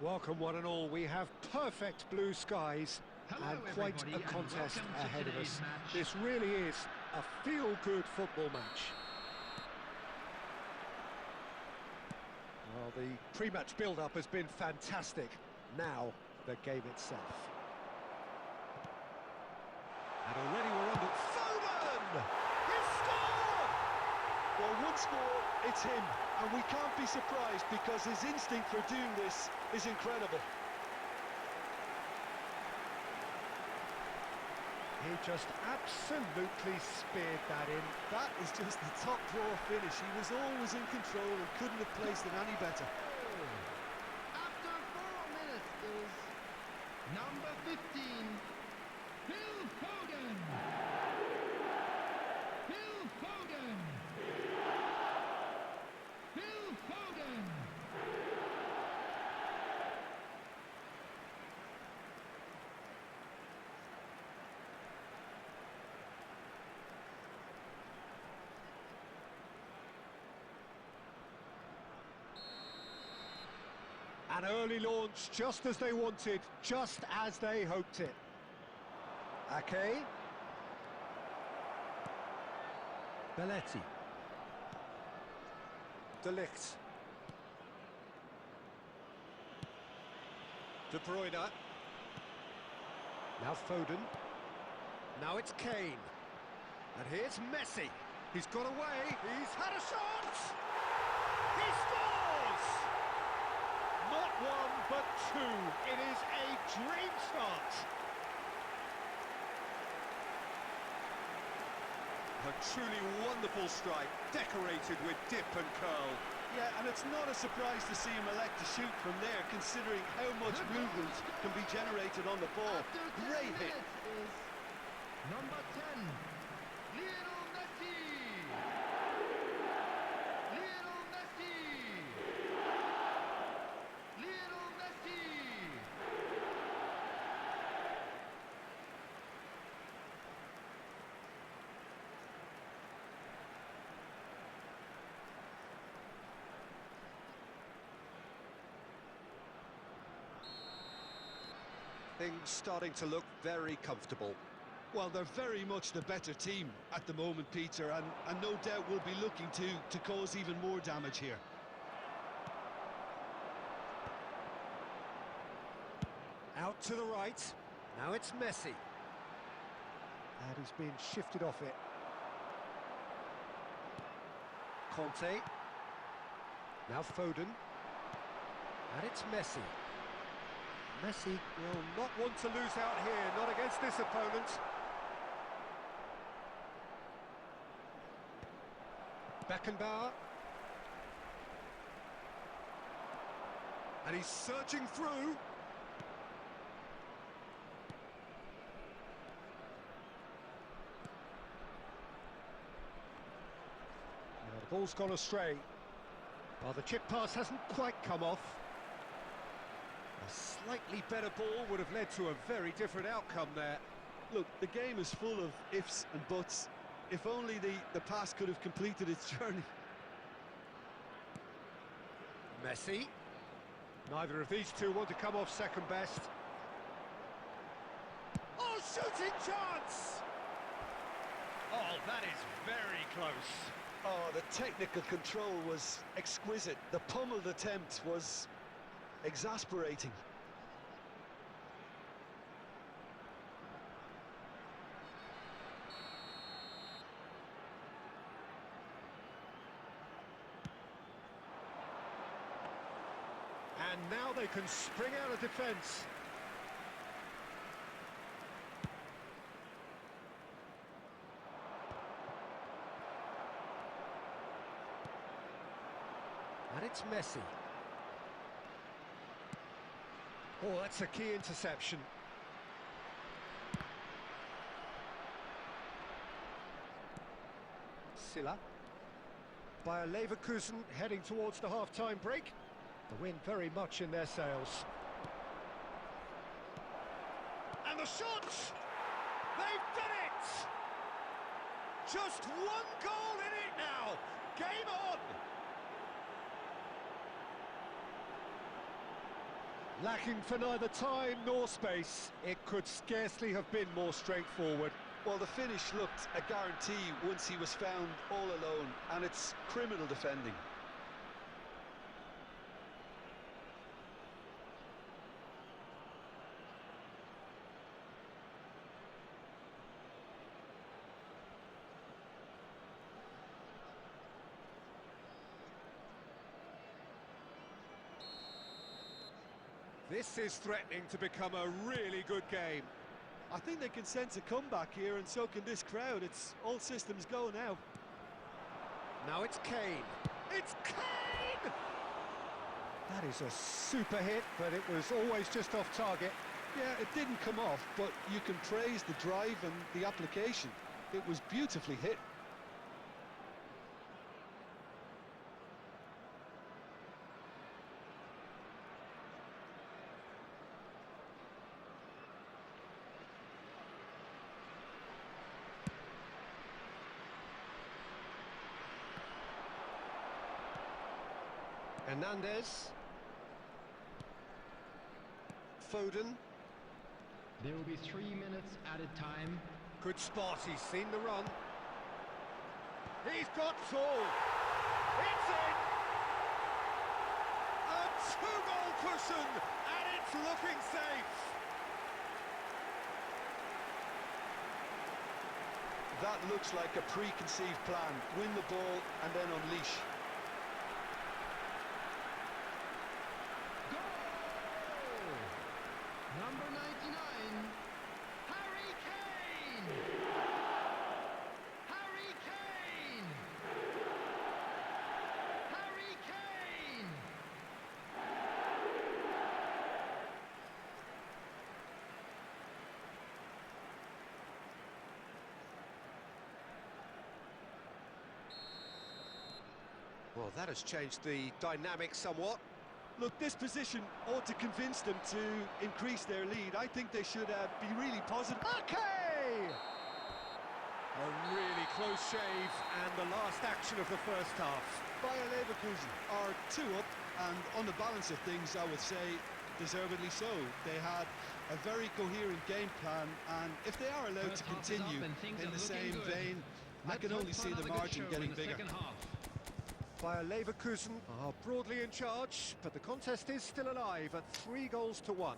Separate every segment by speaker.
Speaker 1: Welcome one and all, we have perfect blue skies and quite a contest ahead of us. This really is a feel-good football match. Well, the pre-match build-up has been fantastic. Now, the game itself. And already we're under... Foden! He's scored!
Speaker 2: Well, once more, it's him, and we can't be surprised because his instinct for doing this is incredible.
Speaker 1: He just absolutely speared that in.
Speaker 2: That is just the top drawer finish. He was always in control and couldn't have placed it any better.
Speaker 3: After 4 minutes is number 15, Phil Foden. Phil Foden. Phil Foden.
Speaker 1: An early launch, just as they wanted, just as they hoped it. Ake. Belletti. De Ligt. De Bruyne. Now Foden. Now it's Kane. And here's Messi. He's got away. He's had a shot! He scores! Not one, but two. It is a dream start. A truly wonderful strike, decorated with dip and curl.
Speaker 2: Yeah, and it's not a surprise to see him elect to shoot from there, considering how much movement can be generated on the ball. Great hit.
Speaker 3: Is number 10, Lionel Messi. Lionel Messi. Lionel Messi.
Speaker 1: Things starting to look very comfortable.
Speaker 2: Well, they're very much the better team at the moment, Peter, and no doubt will be looking to cause even more damage here.
Speaker 1: Out to the right. Now it's Messi. And he's been shifted off it. Conte. Now Foden. And it's Messi. Messi will not want to lose out here, not against this opponent. Beckenbauer. And he's surging through. Now the ball's gone astray. Well, the chip pass hasn't quite come off. A slightly better ball would have led to a very different outcome there.
Speaker 2: Look, the game is full of ifs and buts. If only the pass could have completed its journey.
Speaker 1: Messi. Neither of these two want to come off second best. Oh, shooting chance! Oh, that is very close.
Speaker 2: Oh, the technical control was exquisite. The pummeled attempt was exasperating.
Speaker 1: And now they can spring out of defence. And it's Messi. Oh, that's a key interception. Silla. Bayer Leverkusen heading towards the half-time break. The wind very much in their sails. And the shot! They've done it! Just one goal in it now! Game on! Lacking for neither time nor space, it could scarcely have been more straightforward.
Speaker 2: Well, the finish looked a guarantee once he was found all alone, and it's criminal defending.
Speaker 1: This is threatening to become a really good game.
Speaker 2: I think they can sense a comeback here, and so can this crowd. It's all systems go now.
Speaker 1: Now it's Kane. It's Kane! That is a super hit, but it was always just off target.
Speaker 2: Yeah, it didn't come off, but you can praise the drive and the application. It was beautifully hit.
Speaker 1: Hernandez. Foden.
Speaker 3: There will be 3 minutes added time.
Speaker 1: Good spot, he's seen the run. He's got tall. It's in! A two-goal cushion, and it's looking safe.
Speaker 2: That looks like a preconceived plan. Win the ball and then unleash.
Speaker 3: Number 99, Harry Kane! Harry Kane! Harry Kane!
Speaker 1: Well, that has changed the dynamic somewhat.
Speaker 2: Look, this position ought to convince them to increase their lead. I think they should be really positive.
Speaker 1: Okay! A really close shave, and the last action of the first half.
Speaker 2: Bayer Leverkusen are 2 up, and on the balance of things, I would say deservedly so. They had a very coherent game plan, and if they are allowed to continue in the same vein, I can only see the margin getting bigger.
Speaker 1: Bayer Leverkusen are broadly in charge, but the contest is still alive at 3-1.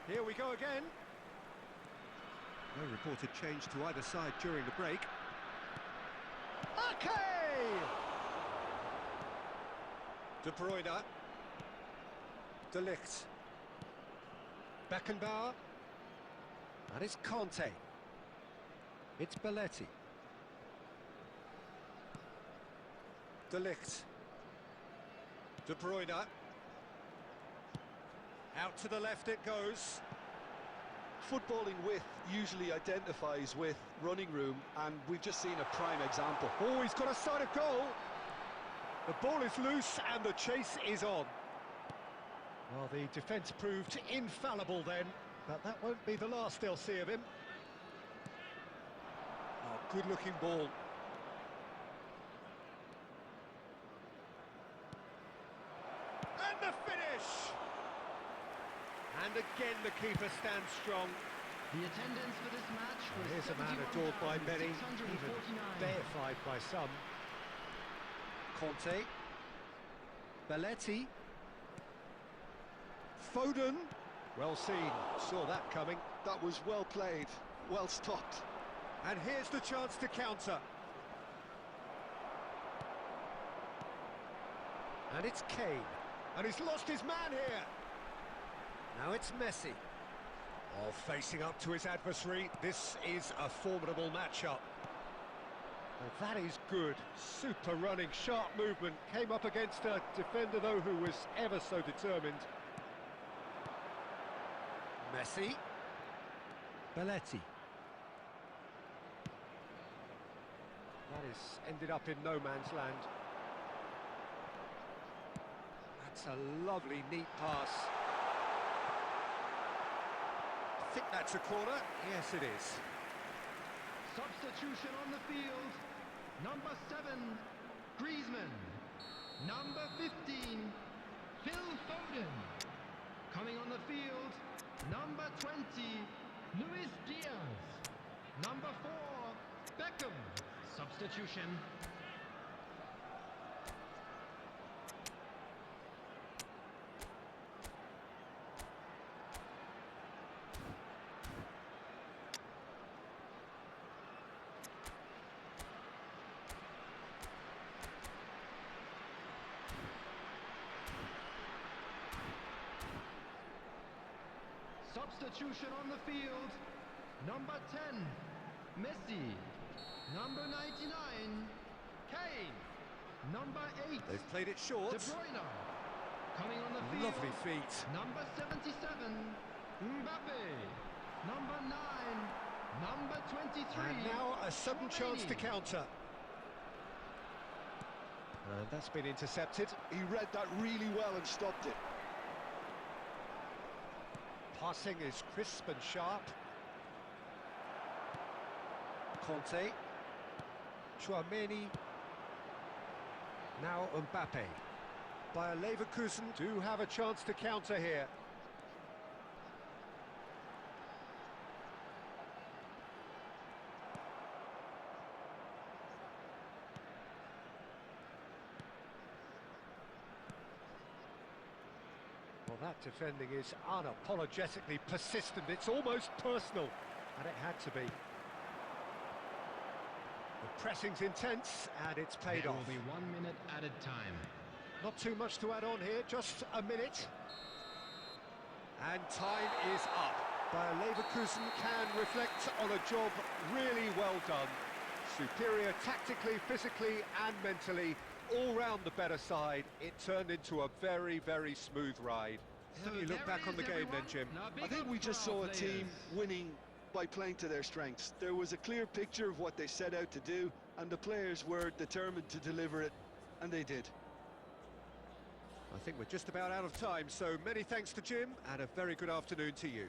Speaker 1: Here we go again. No reported change to either side during the break. Okay! De Bruyne. De Ligt. Beckenbauer. And it's Conte. It's Belletti. De Ligt. De Bruyne. Out to the left it goes.
Speaker 2: Footballing width usually identifies with running room, and we've just seen a prime example.
Speaker 1: Oh, he's got a sight of goal. The ball is loose and the chase is on. Well, the defence proved infallible then, but that won't be the last they'll see of him. Oh, good-looking ball. And the finish! And again the keeper stands strong.
Speaker 3: The attendance for this match was
Speaker 1: Here's a man adored by many, even deified by some. Conte. Belletti. Foden. Well seen, saw that coming.
Speaker 2: That was well played, well stopped.
Speaker 1: And here's the chance to counter. And it's Kane. And he's lost his man here. Now it's Messi. Oh, facing up to his adversary. This is a formidable matchup. Well, that is good. Super running, sharp movement. Came up against a defender, though, who was ever so determined. Messi. Belletti. That is ended up in no man's land. That's a lovely, neat pass. think that's a corner. Yes, it is.
Speaker 3: Substitution on the field. Number 7, Griezmann. Number 15, Phil Foden. Coming on the field, number 20, Luis Diaz. Number 4, Beckham. Substitution. Substitution on the field. Number 10, Messi. Number 99, Kane. Number 8,
Speaker 1: They've played it short.
Speaker 3: De Bruyne. Coming on the field.
Speaker 1: Lovely feet.
Speaker 3: Number 77, Mbappe. Number 9, number 23.
Speaker 1: And now a sudden chance to counter. And that's been intercepted.
Speaker 2: He read that really well and stopped it.
Speaker 1: Passing is crisp and sharp. Conte. Chouameni. Now Mbappe. Bayer Leverkusen do have a chance to counter here. Well, that defending is unapologetically persistent. It's almost personal, and it had to be. The pressing's intense, and it's paid
Speaker 3: There
Speaker 1: off.
Speaker 3: will be 1 minute added time.
Speaker 1: Not too much to add on here, just a minute. And time is up. Bayer Leverkusen can reflect on a job really well done. Superior tactically, physically, and mentally. All round the better side, it turned into a very, very smooth ride. How do you look back on the game then, Jim?
Speaker 2: I think we just saw a team winning by playing to their strengths. There was a clear picture of what they set out to do, and the players were determined to deliver it, and they did.
Speaker 1: I think we're just about out of time, so many thanks to Jim, and a very good afternoon to you.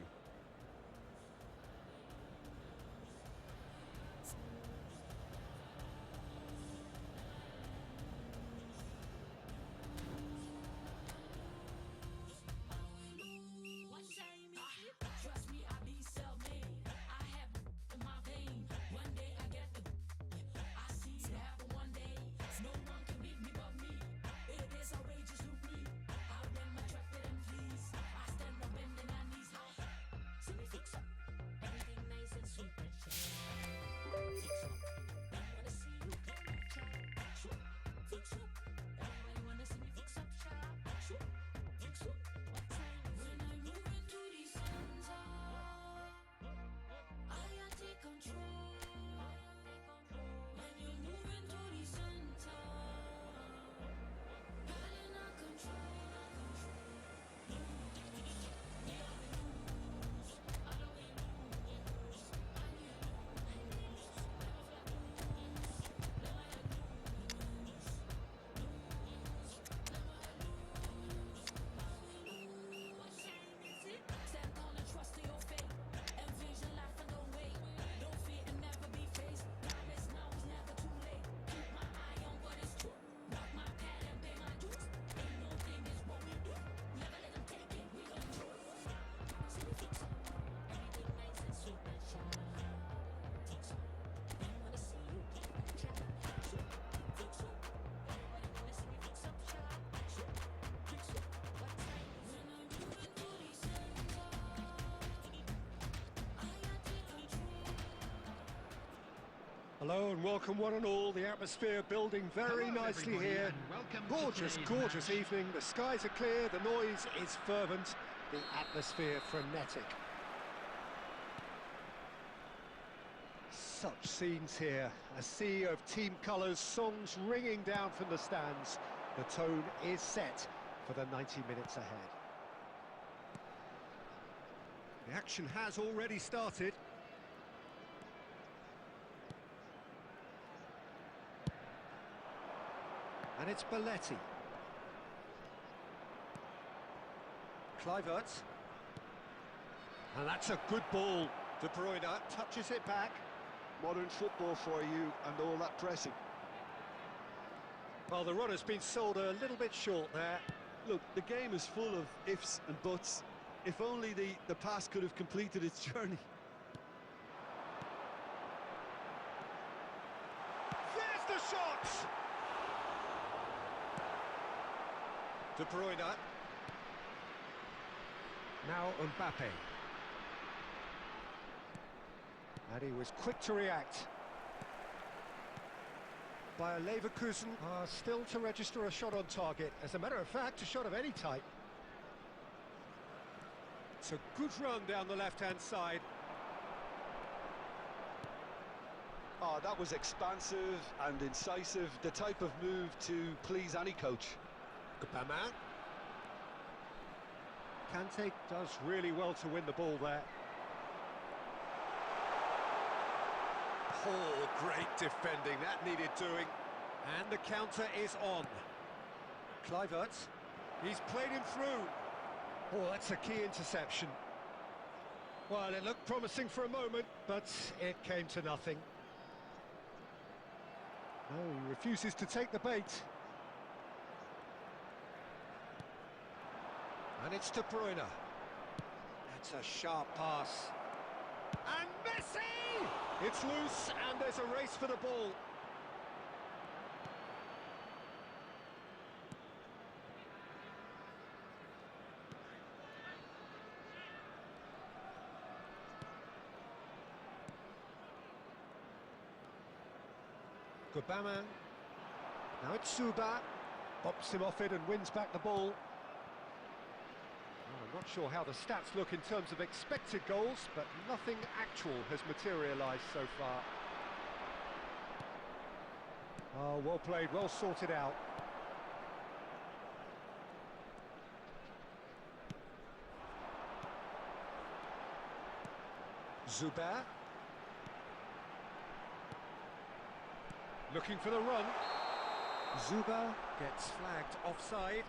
Speaker 1: Hello and welcome one and all. The atmosphere building very
Speaker 3: Hello,
Speaker 1: nicely
Speaker 3: everybody,
Speaker 1: here.
Speaker 3: and welcome to
Speaker 1: Gorgeous,
Speaker 3: today's
Speaker 1: gorgeous
Speaker 3: match.
Speaker 1: evening. The skies are clear, the noise is fervent, the atmosphere frenetic. Such scenes here. A sea of team colours, songs ringing down from the stands. The tone is set for the 90 minutes ahead. The action has already started. And it's Belletti. Kluivert. And that's a good ball. De Bruyne touches it back.
Speaker 2: Modern football for you and all that pressing.
Speaker 1: Well, the run has been sold a little bit short there.
Speaker 2: Look, the game is full of ifs and buts. If only the pass could have completed its journey.
Speaker 1: There's the shot! De Bruyne. Now Mbappe. And he was quick to react. Bayer Leverkusen are still to register a shot on target. As a matter of fact, a shot of any type. It's a good run down the left-hand side.
Speaker 2: Oh, that was expansive and incisive, the type of move to please any coach.
Speaker 1: Gabama. Kante does really well to win the ball there. Oh, great defending, that needed doing. And the counter is on. Kluivert, he's played him through. Oh, that's a key interception. Well, it looked promising for a moment, but it came to nothing. No, he refuses to take the bait. And it's De Bruyne. That's a sharp pass. And Messi! It's loose, and there's a race for the ball. Gabama. Now it's Suba. Bops him off it and wins back the ball. Well, I'm not sure how the stats look in terms of expected goals, but nothing actual has materialised so far. Oh, well played, well sorted out. Zubair. Looking for the run. Zuba gets flagged offside.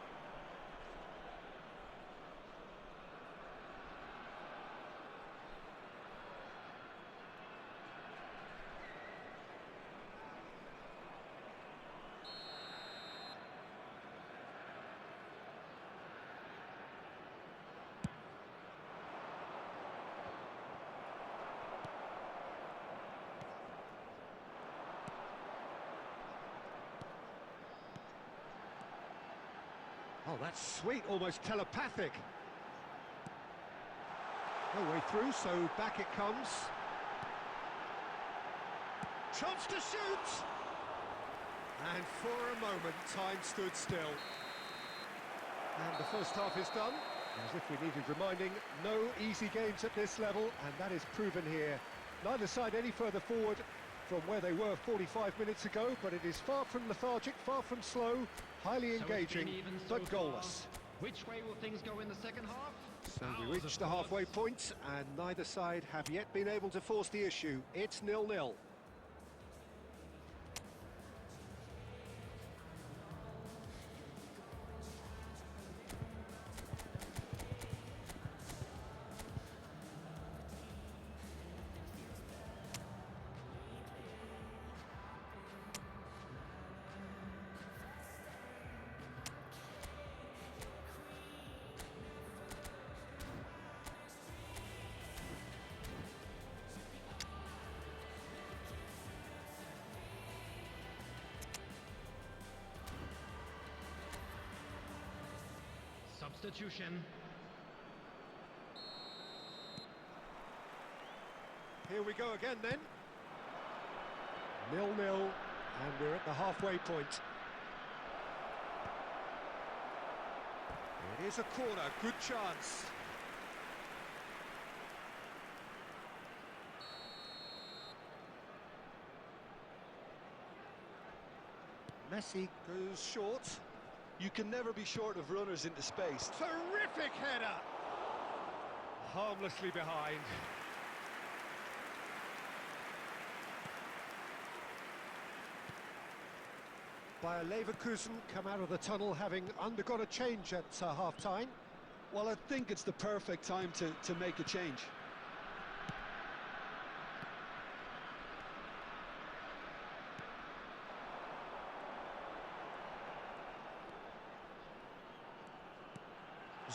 Speaker 1: Oh, that's sweet, almost telepathic. No way through, so back it comes. Chance to shoot! And for a moment, time stood still. And the first half is done. As if we needed reminding, no easy games at this level, and that is proven here. Neither side any further forward from where they were 45 minutes ago, but it is far from lethargic, far from slow, highly engaging, but goalless.
Speaker 3: Which way will things go in the second half?
Speaker 1: So we reached the halfway point, and neither side have yet been able to force the issue. It's 0-0.
Speaker 3: Substitution.
Speaker 1: Here we go again then. 0-0, and we're at the halfway point. It is a corner, good chance. Messi goes short.
Speaker 2: You can never be short of runners into space.
Speaker 1: Terrific header! Harmlessly behind. Bayer Leverkusen come out of the tunnel having undergone a change at half-time.
Speaker 2: Well, I think it's the perfect time to make a change.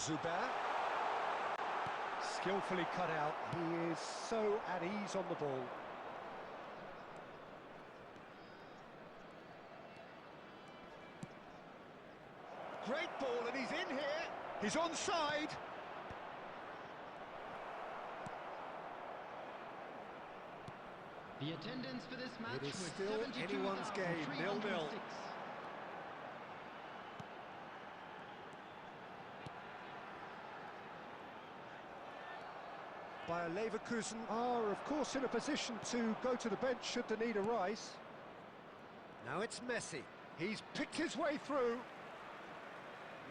Speaker 1: Zubair. Skillfully cut out. He is so at ease on the ball. Great ball, and he's in here. He's onside.
Speaker 3: The attendance for this match
Speaker 1: It is
Speaker 3: was
Speaker 1: still anyone's game, 0-0. Bayer Leverkusen are, of course, in a position to go to the bench should the need arise. Now it's Messi. He's picked his way through.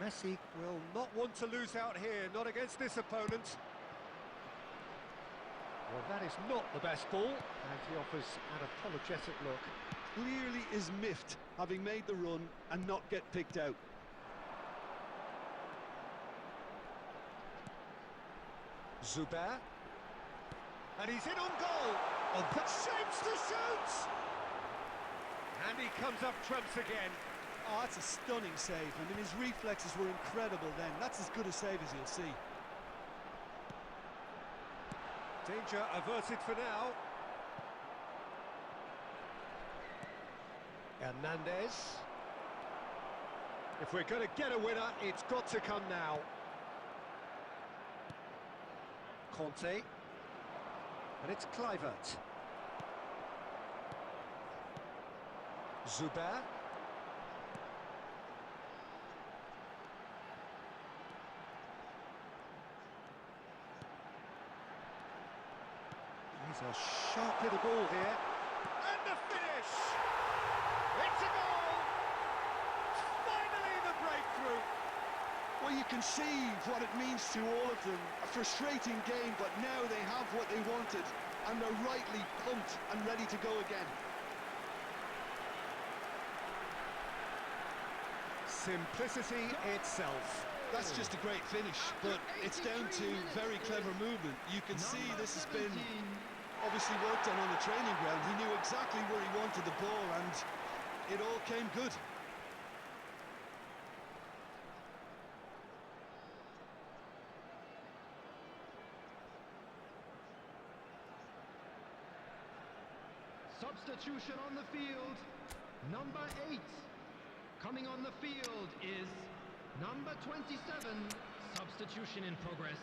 Speaker 1: Messi will not want to lose out here, not against this opponent. Well, that is not the best ball, and he offers an apologetic look.
Speaker 2: Clearly is miffed, having made the run and not get picked out.
Speaker 1: Zubair. And he's in on goal. Oh, that shapes to shoot! And he comes up trumps again.
Speaker 2: Oh, that's a stunning save. I mean, his reflexes were incredible then. That's as good a save as you'll see.
Speaker 1: Danger averted for now. Hernandez. If we're going to get a winner, it's got to come now. Conte. And it's Kluivert. Zubair. He's a sharp little ball here. And the finish! It's a goal! Finally the breakthrough!
Speaker 2: Well, you can see what it means to all of them. A frustrating game, but now they have what they wanted, and they're rightly pumped and ready to go again.
Speaker 1: Simplicity itself.
Speaker 2: That's just a great finish, but it's down to very clever movement. You can see this has been obviously worked on the training ground. He knew exactly where he wanted the ball, and it all came good.
Speaker 3: Substitution on the field, number 8. Coming on the field is number 27. Substitution in progress.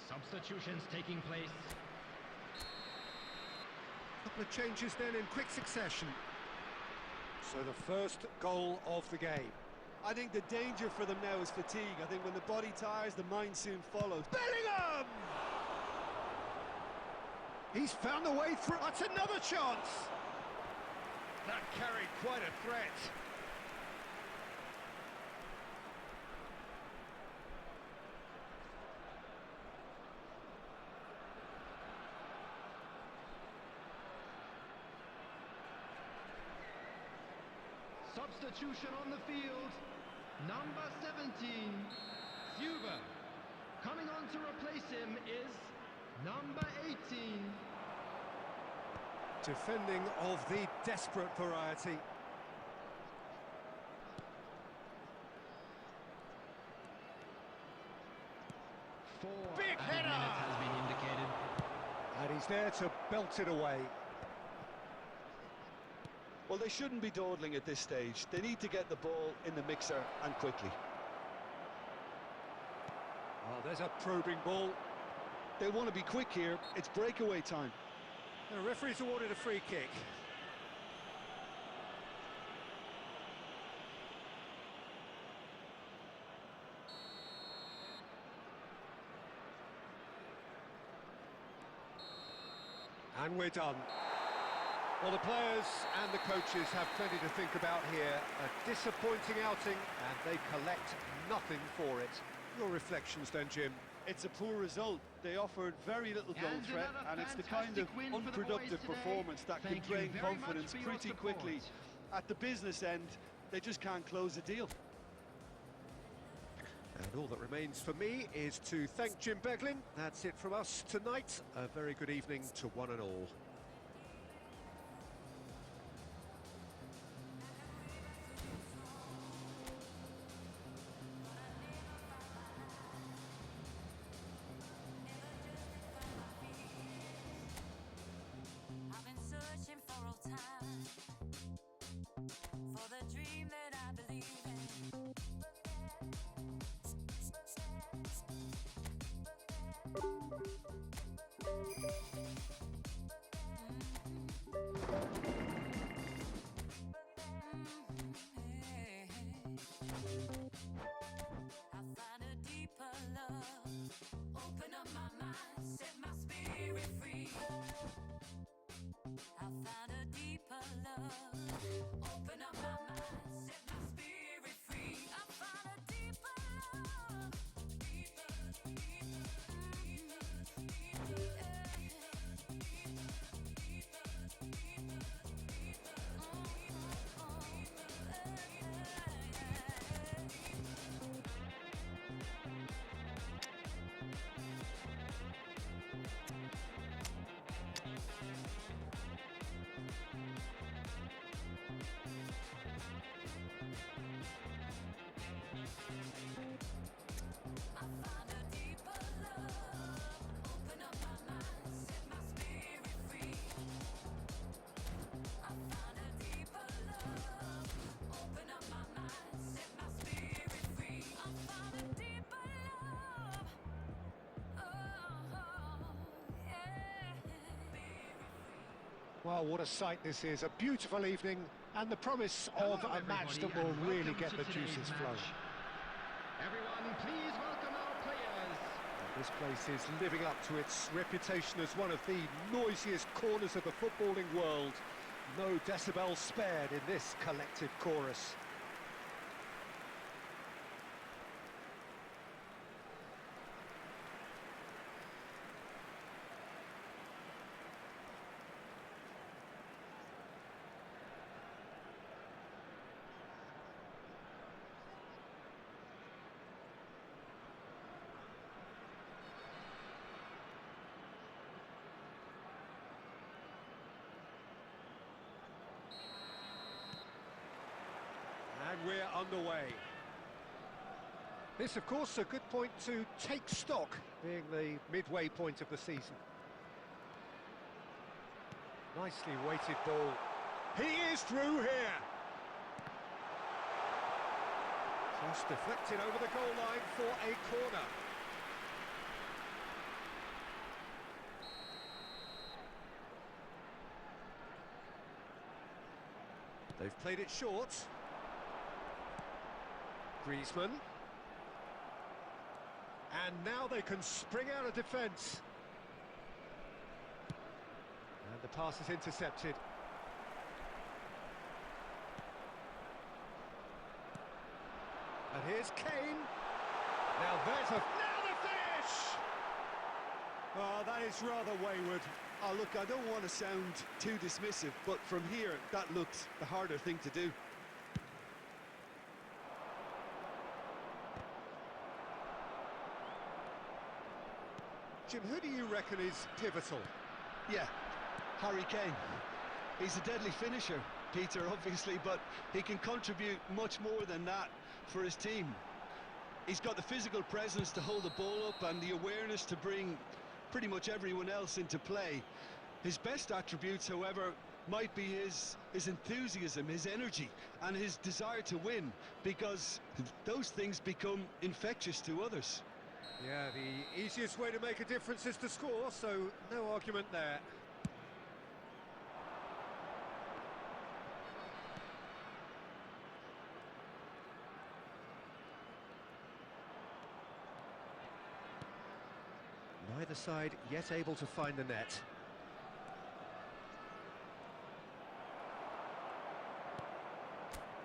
Speaker 3: Substitutions taking place.
Speaker 1: Couple of changes then in quick succession. So the first goal of the game.
Speaker 2: I think the danger for them now is fatigue. I think when the body tires, the mind soon follows.
Speaker 1: Bellingham! He's found the way through. That's another chance. That carried quite a threat.
Speaker 3: Substitution on the field, number 17, Huber. Coming on to replace him is number 18.
Speaker 1: Defending of the desperate variety. Big header!
Speaker 3: Has been indicated.
Speaker 1: And he's there to belt it away.
Speaker 2: Well, they shouldn't be dawdling at this stage. They need to get the ball in the mixer, and quickly.
Speaker 1: Oh, there's a probing ball.
Speaker 2: They want to be quick here. It's breakaway time.
Speaker 1: The referee's awarded a free kick. And we're done. Well, the players and the coaches have plenty to think about here. A disappointing outing, and they collect nothing for it. Your reflections then, Jim?
Speaker 2: It's a poor result. They offered very little goal threat, and it's the kind of unproductive performance that can drain confidence pretty quickly. at the business end, they just can't close the deal.
Speaker 1: And all that remains for me is to thank Jim Beglin. That's it from us tonight. A very good evening to one and all.
Speaker 4: I've been searching for all time, for the dream that I believe in. I find a deeper love, open up my mind, set my spirit free. I found a deeper love, open up my mind, set my spirit free. I found a deeper love, deeper,
Speaker 1: Well, what a sight this is. A beautiful evening and the promise of a match that will really get the juices flowing.
Speaker 3: Everyone, please welcome our players.
Speaker 1: This place is living up to its reputation as one of the noisiest corners of the footballing world. No decibel spared in this collective chorus. And we're underway. This, of course, a good point to take stock, being the midway point of the season. Nicely weighted ball. He is through here. Just deflected over the goal line for a corner. They've played it short. Griezmann. And now they can spring out of defence. And the pass is intercepted. And here's Kane. Now there's now the finish!
Speaker 2: Oh, that is rather wayward. Oh, look, I don't want to sound too dismissive, but from here, that looked the harder thing to do.
Speaker 1: Jim, who do you reckon is pivotal?
Speaker 2: Yeah, Harry Kane. He's a deadly finisher, Peter, obviously, but he can contribute much more than that for his team. He's got the physical presence to hold the ball up and the awareness to bring pretty much everyone else into play. His best attributes, however, might be his enthusiasm, his energy, and his desire to win, because those things become infectious to others.
Speaker 1: Yeah, the easiest way to make a difference is to score, so no argument there. Neither side yet able to find the net.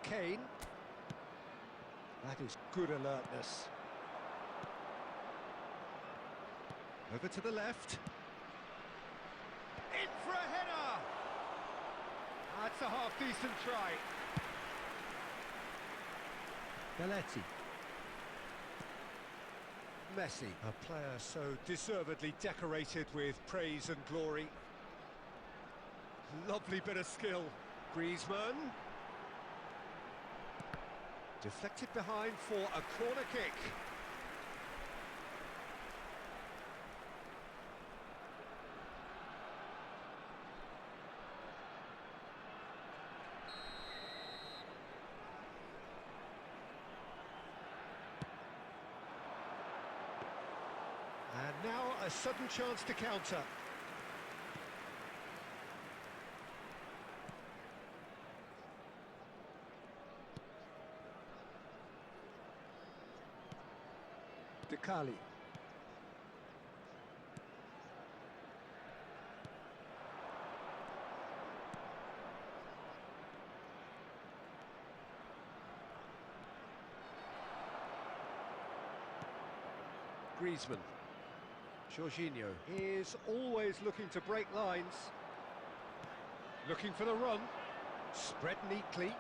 Speaker 1: Kane. That is good alertness. Over to the left. In for a header! That's a half-decent try.
Speaker 3: Belletti.
Speaker 1: Messi, a player so deservedly decorated with praise and glory. Lovely bit of skill. Griezmann. Deflected behind for a corner kick. And now a sudden chance to counter. Decali. Griezmann. Jorginho is always looking to break lines. Looking for the run. Spread neatly.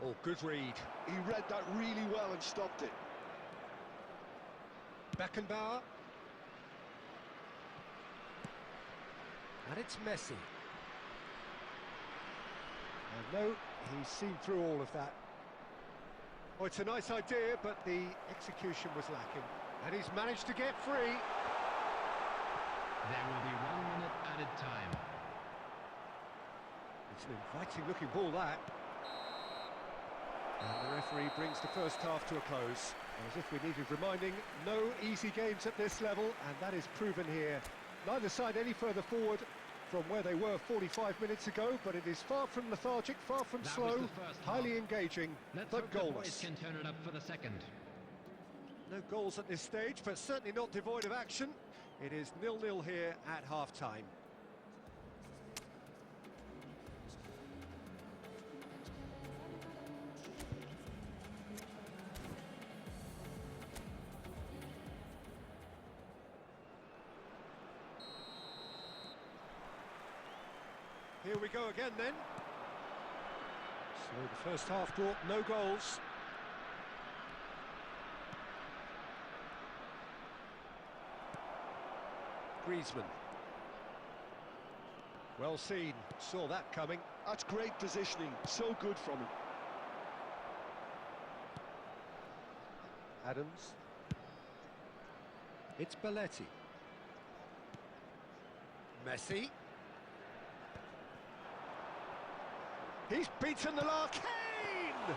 Speaker 1: Oh, good read.
Speaker 2: He read that really well and stopped it.
Speaker 1: Beckenbauer. And it's Messi. And no, he's seen through all of that. Oh, it's a nice idea, but the execution was lacking. And he's managed to get free.
Speaker 3: There will be 1 minute added time.
Speaker 1: It's an inviting looking ball, that. And the referee brings the first half to a close. As if we needed reminding, no easy games at this level, and that is proven here. Neither side any further forward from where they were 45 minutes ago, but it is far from lethargic, far from
Speaker 3: That was
Speaker 1: slow,
Speaker 3: the first
Speaker 1: highly
Speaker 3: half.
Speaker 1: engaging,
Speaker 3: Let's
Speaker 1: but
Speaker 3: hope the boys
Speaker 1: goalless.
Speaker 3: can turn it up for the second.
Speaker 1: No goals at this stage, but certainly not devoid of action. It is 0-0 here at half-time. Here we go again then. So the first half brought no goals. Griezmann. Well seen, saw that coming.
Speaker 2: That's great positioning, so good from him.
Speaker 1: Adams. It's Belletti. Messi. He's beaten the last. Kane!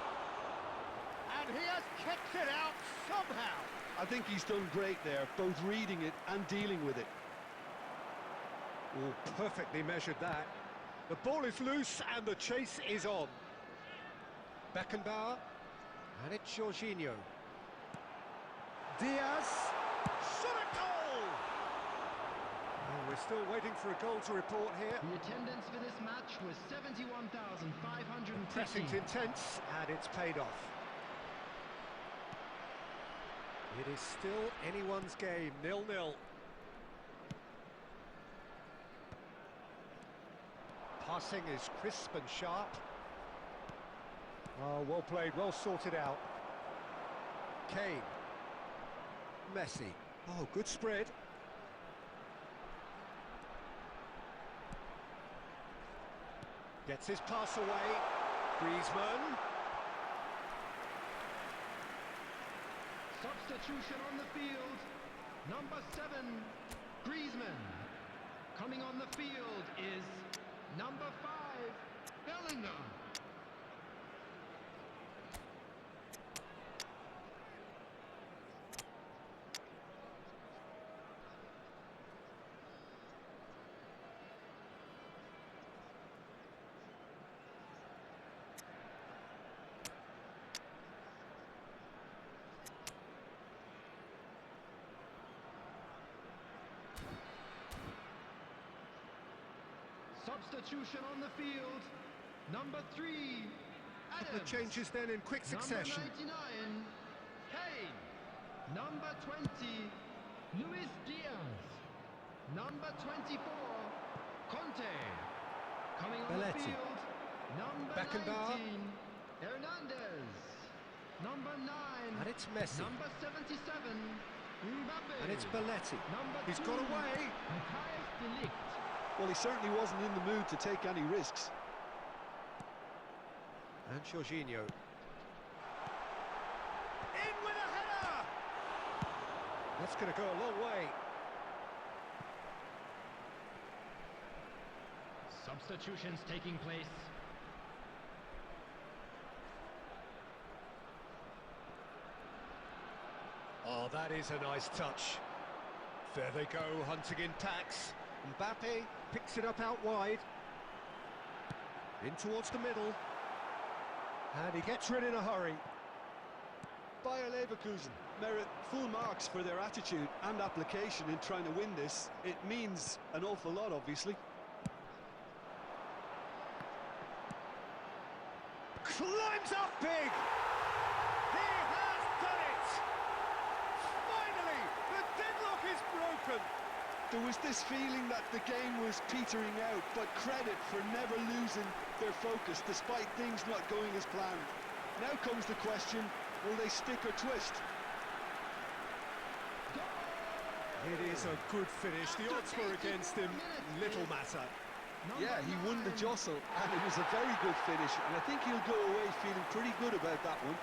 Speaker 1: And he has kicked it out somehow.
Speaker 2: I think he's done great there, both reading it and dealing with it.
Speaker 1: Oh, perfectly measured that. The ball is loose and the chase is on. Beckenbauer. And it's Jorginho. Diaz. Shot a goal! Oh, we're still waiting for a goal to report here.
Speaker 3: The attendance for this match was 71,550.
Speaker 1: Pressing's intense and it's paid off. It is still anyone's game, 0-0. Passing is crisp and sharp. Oh, well played, well sorted out. Kane. Messi. Oh, good spread. Gets his pass away. Griezmann.
Speaker 3: Substitution on the field. Number 7, Griezmann. Coming on the field is number 5, Bellingham. Substitution on the field. Number 3, Adams.
Speaker 1: The changes then in quick succession.
Speaker 3: Number 99, Kane. Number 20, Luis Diaz. Number 24, Conte. Coming on
Speaker 1: Belletti.
Speaker 3: the field, number
Speaker 1: Beckenbauer.
Speaker 3: 19, Hernandez. Number 9,
Speaker 1: And it's Messi.
Speaker 3: number 77, Mbappe.
Speaker 1: And it's Belletti.
Speaker 3: Number
Speaker 1: He's
Speaker 3: 2,
Speaker 1: got away.
Speaker 3: Matthijs de Ligt.
Speaker 2: Well, he certainly wasn't in the mood to take any risks.
Speaker 1: And Jorginho. In with a header! That's going to go a long way.
Speaker 3: Substitutions taking place.
Speaker 1: Oh, that is a nice touch. There they go, hunting in packs. Mbappe picks it up out wide. In towards the middle. And he gets rid in a hurry.
Speaker 2: Bayer Leverkusen merit full marks for their attitude and application in trying to win this. It means an awful lot, obviously.
Speaker 1: Climbs up big! He has done it! Finally, the deadlock is broken!
Speaker 2: There was this feeling that the game was petering out, but credit for never losing their focus despite things not going as planned. Now comes the question, will they stick or twist?
Speaker 1: It is a good finish. The odds were against him. Little matter.
Speaker 2: Yeah, he won the jostle, and it was a very good finish, and I think he'll go away feeling pretty good about that one.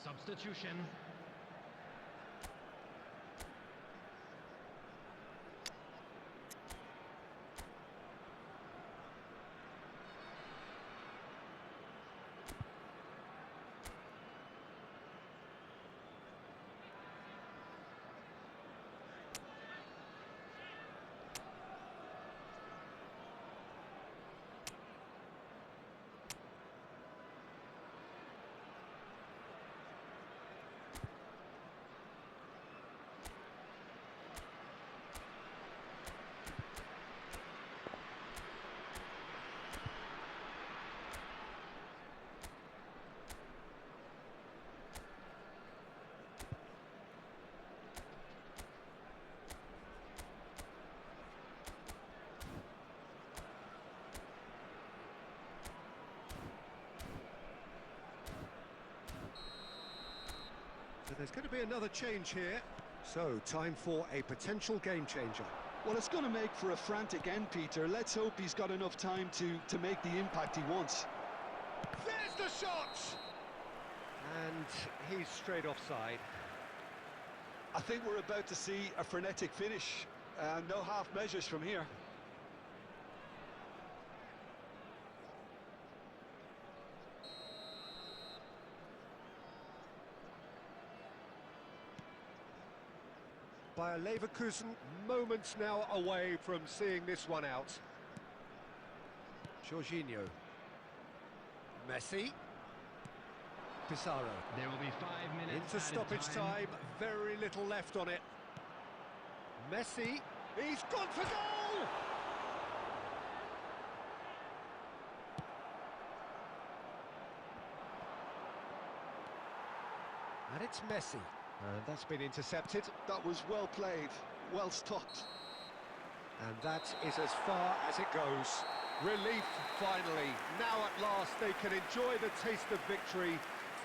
Speaker 3: Substitution.
Speaker 1: So there's going to be another change here. So, time for a potential game changer.
Speaker 2: Well, it's going to make for a frantic end, Peter. Let's hope he's got enough time to make the impact he wants.
Speaker 1: There's the shot! And he's straight offside.
Speaker 2: I think we're about to see a frenetic finish. No half measures from here.
Speaker 1: Bayer Leverkusen, moments now away from seeing this one out. Jorginho. Messi. Pizarro.
Speaker 3: There will be 5 minutes
Speaker 1: Into stoppage time, very little left on it. Messi, he's gone for goal! And it's Messi. And that's been intercepted.
Speaker 2: That was well played, well stopped.
Speaker 1: And that is as far as it goes. Relief, finally. Now at last they can enjoy the taste of victory.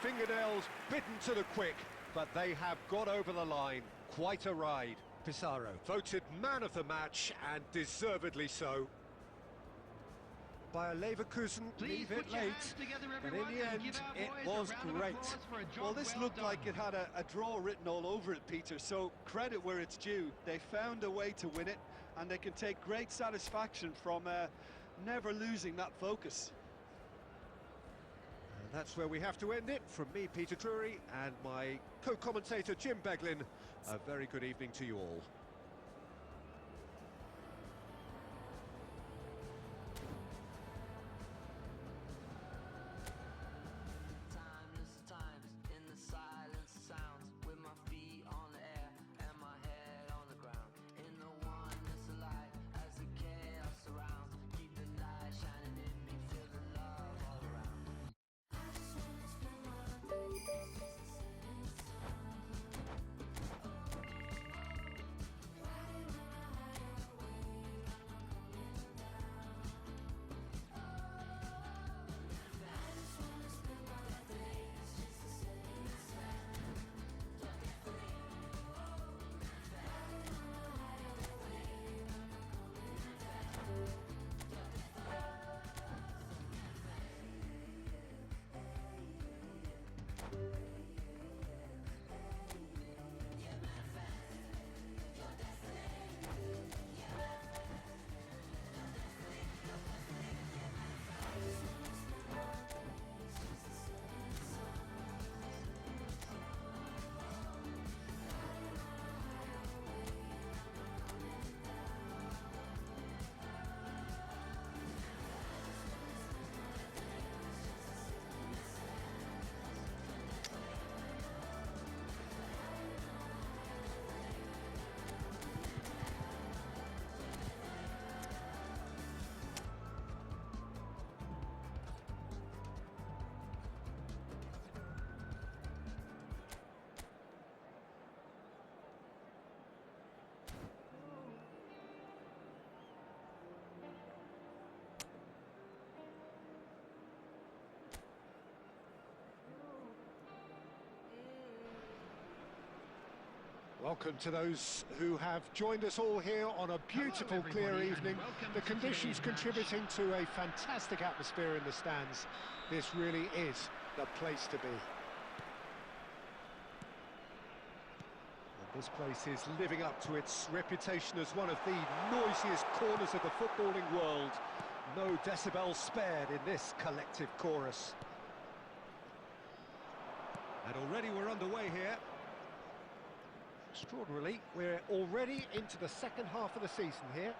Speaker 1: Fingernails bitten to the quick, but they have got over the line. Quite a ride. Pizarro, voted man of the match, and deservedly so. Bayer Leverkusen leave it late, but in the end, it was great.
Speaker 2: Well, this looked like it had a draw written all over it, Peter, so credit where it's due. They found a way to win it, and they can take great satisfaction from never losing that focus.
Speaker 1: And that's where we have to end it. From me, Peter Drury, and my co-commentator, Jim Beglin, a very good evening to you all. Welcome to those who have joined us all here on a beautiful,
Speaker 3: Hello,
Speaker 1: clear
Speaker 3: everybody,
Speaker 1: evening.
Speaker 3: and welcome
Speaker 1: The
Speaker 3: to
Speaker 1: conditions
Speaker 3: today's match.
Speaker 1: contributing to a fantastic atmosphere in the stands. This really is the place to be. And this place is living up to its reputation as one of the noisiest corners of the footballing world. No decibels spared in this collective chorus. And already we're underway here. Extraordinarily, we're already into the second half of the season here.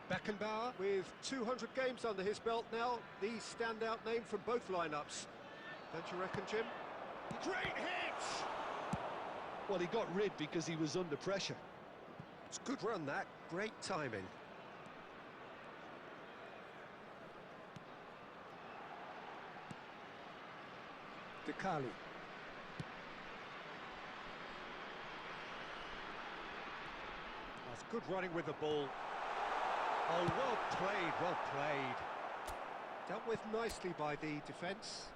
Speaker 1: Beckenbauer with 200 games under his belt now, the standout name from both lineups. Don't you reckon, Jim? Great hit!
Speaker 2: Well, he got rid because he was under pressure.
Speaker 1: It's a good run, that. Great timing. Kali. That's good running with the ball. Oh, well played, well played. Dealt with nicely by the defence.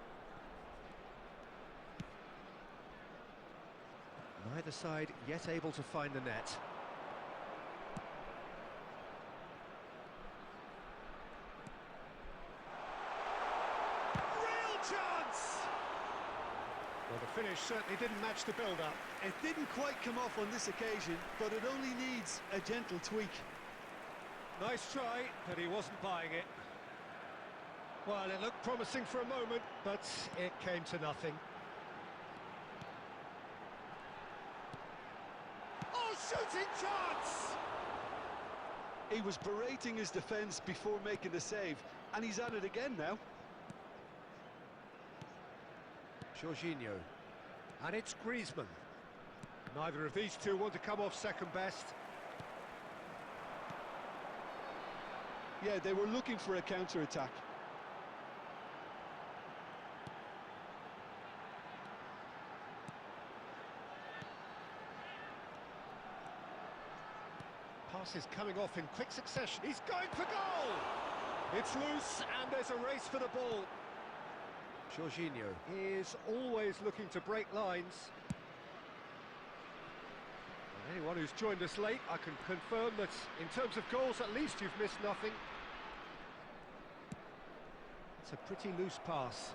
Speaker 1: Neither side yet able to find the net. Real chance! Well, the finish certainly didn't match the build-up.
Speaker 2: It didn't quite come off on this occasion, but it only needs a gentle tweak.
Speaker 1: Nice try, but he wasn't buying it. Well, it looked promising for a moment, but it came to nothing. Oh, shooting chance!
Speaker 2: He was berating his defence before making the save, and he's at it again now.
Speaker 1: Jorginho. And it's Griezmann. Neither of these two want to come off second best.
Speaker 2: Yeah, they were looking for a counter-attack.
Speaker 1: Pass is coming off in quick succession. He's going for goal! It's loose, and there's a race for the ball. Jorginho is always looking to break lines. And anyone who's joined us late, I can confirm that in terms of goals, at least you've missed nothing. It's a pretty loose pass.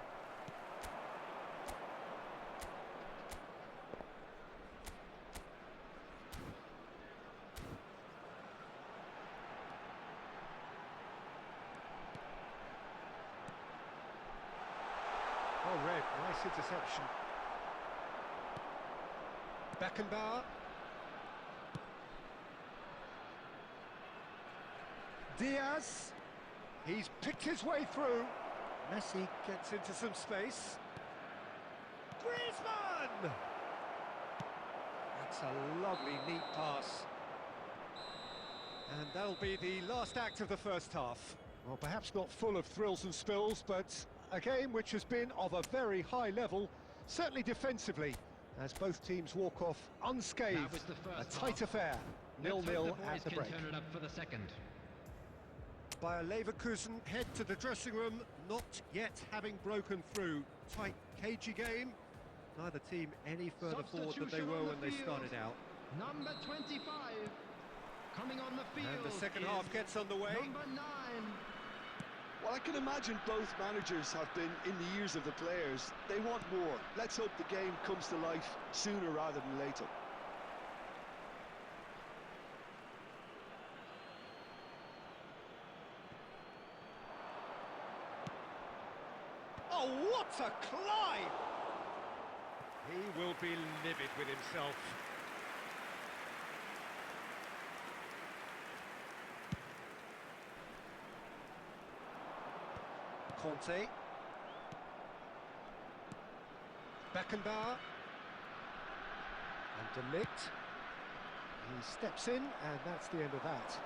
Speaker 1: Oh, red, nice interception. Beckenbauer. Diaz. He's picked his way through. Messi gets into some space. Griezmann! That's a lovely, neat pass. And that'll be the last act of the first half. Well, perhaps not full of thrills and spills, but a game which has been of a very high level, certainly defensively, as both teams walk off unscathed. A tight affair, 0-0 at the break.
Speaker 3: Turn it up for the second.
Speaker 1: Bayer Leverkusen head to the dressing room, not yet having broken through. Tight, cagey game. Neither team any further forward than they were when they started out.
Speaker 3: Number 25 coming on the field.
Speaker 1: And the second half gets underway.
Speaker 3: Number 9.
Speaker 2: Well, I can imagine both managers have been in the ears of the players. They want more. Let's hope the game comes to life sooner rather than later.
Speaker 1: Oh, what a climb! He will be livid with himself. Conte. Beckenbauer. And De Ligt. He steps in, and that's the end of that.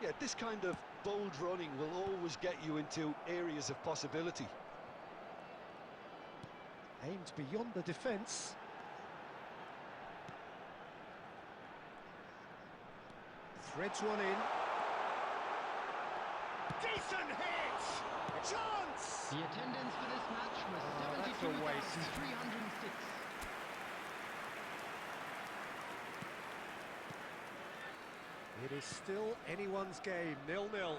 Speaker 2: Yeah, this kind of bold running will always get you into areas of possibility.
Speaker 1: Aimed beyond the defence. Threads one in. Decent hit! Chance!
Speaker 3: The attendance for this match was
Speaker 1: that's a waste.
Speaker 3: 72,306.
Speaker 1: It is still anyone's game, 0-0.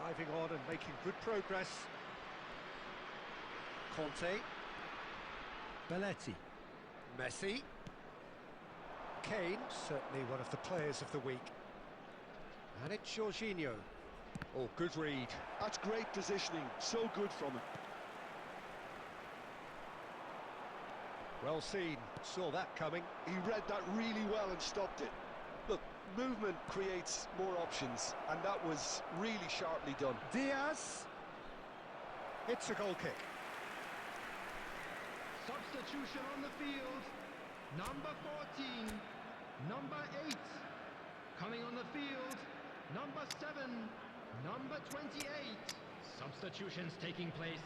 Speaker 1: Driving on and making good progress. Conte. Belletti. Messi. Kane, certainly one of the players of the week. And it's Jorginho. Oh, good read.
Speaker 2: That's great positioning, so good from him.
Speaker 1: Well seen, saw that coming.
Speaker 2: He read that really well and stopped it. Look, movement creates more options, and that was really sharply done.
Speaker 1: Diaz. It's a goal kick.
Speaker 3: Substitution on the field. Number 14. Number 8. Coming on the field. Number 7. Number 28. Substitutions taking place.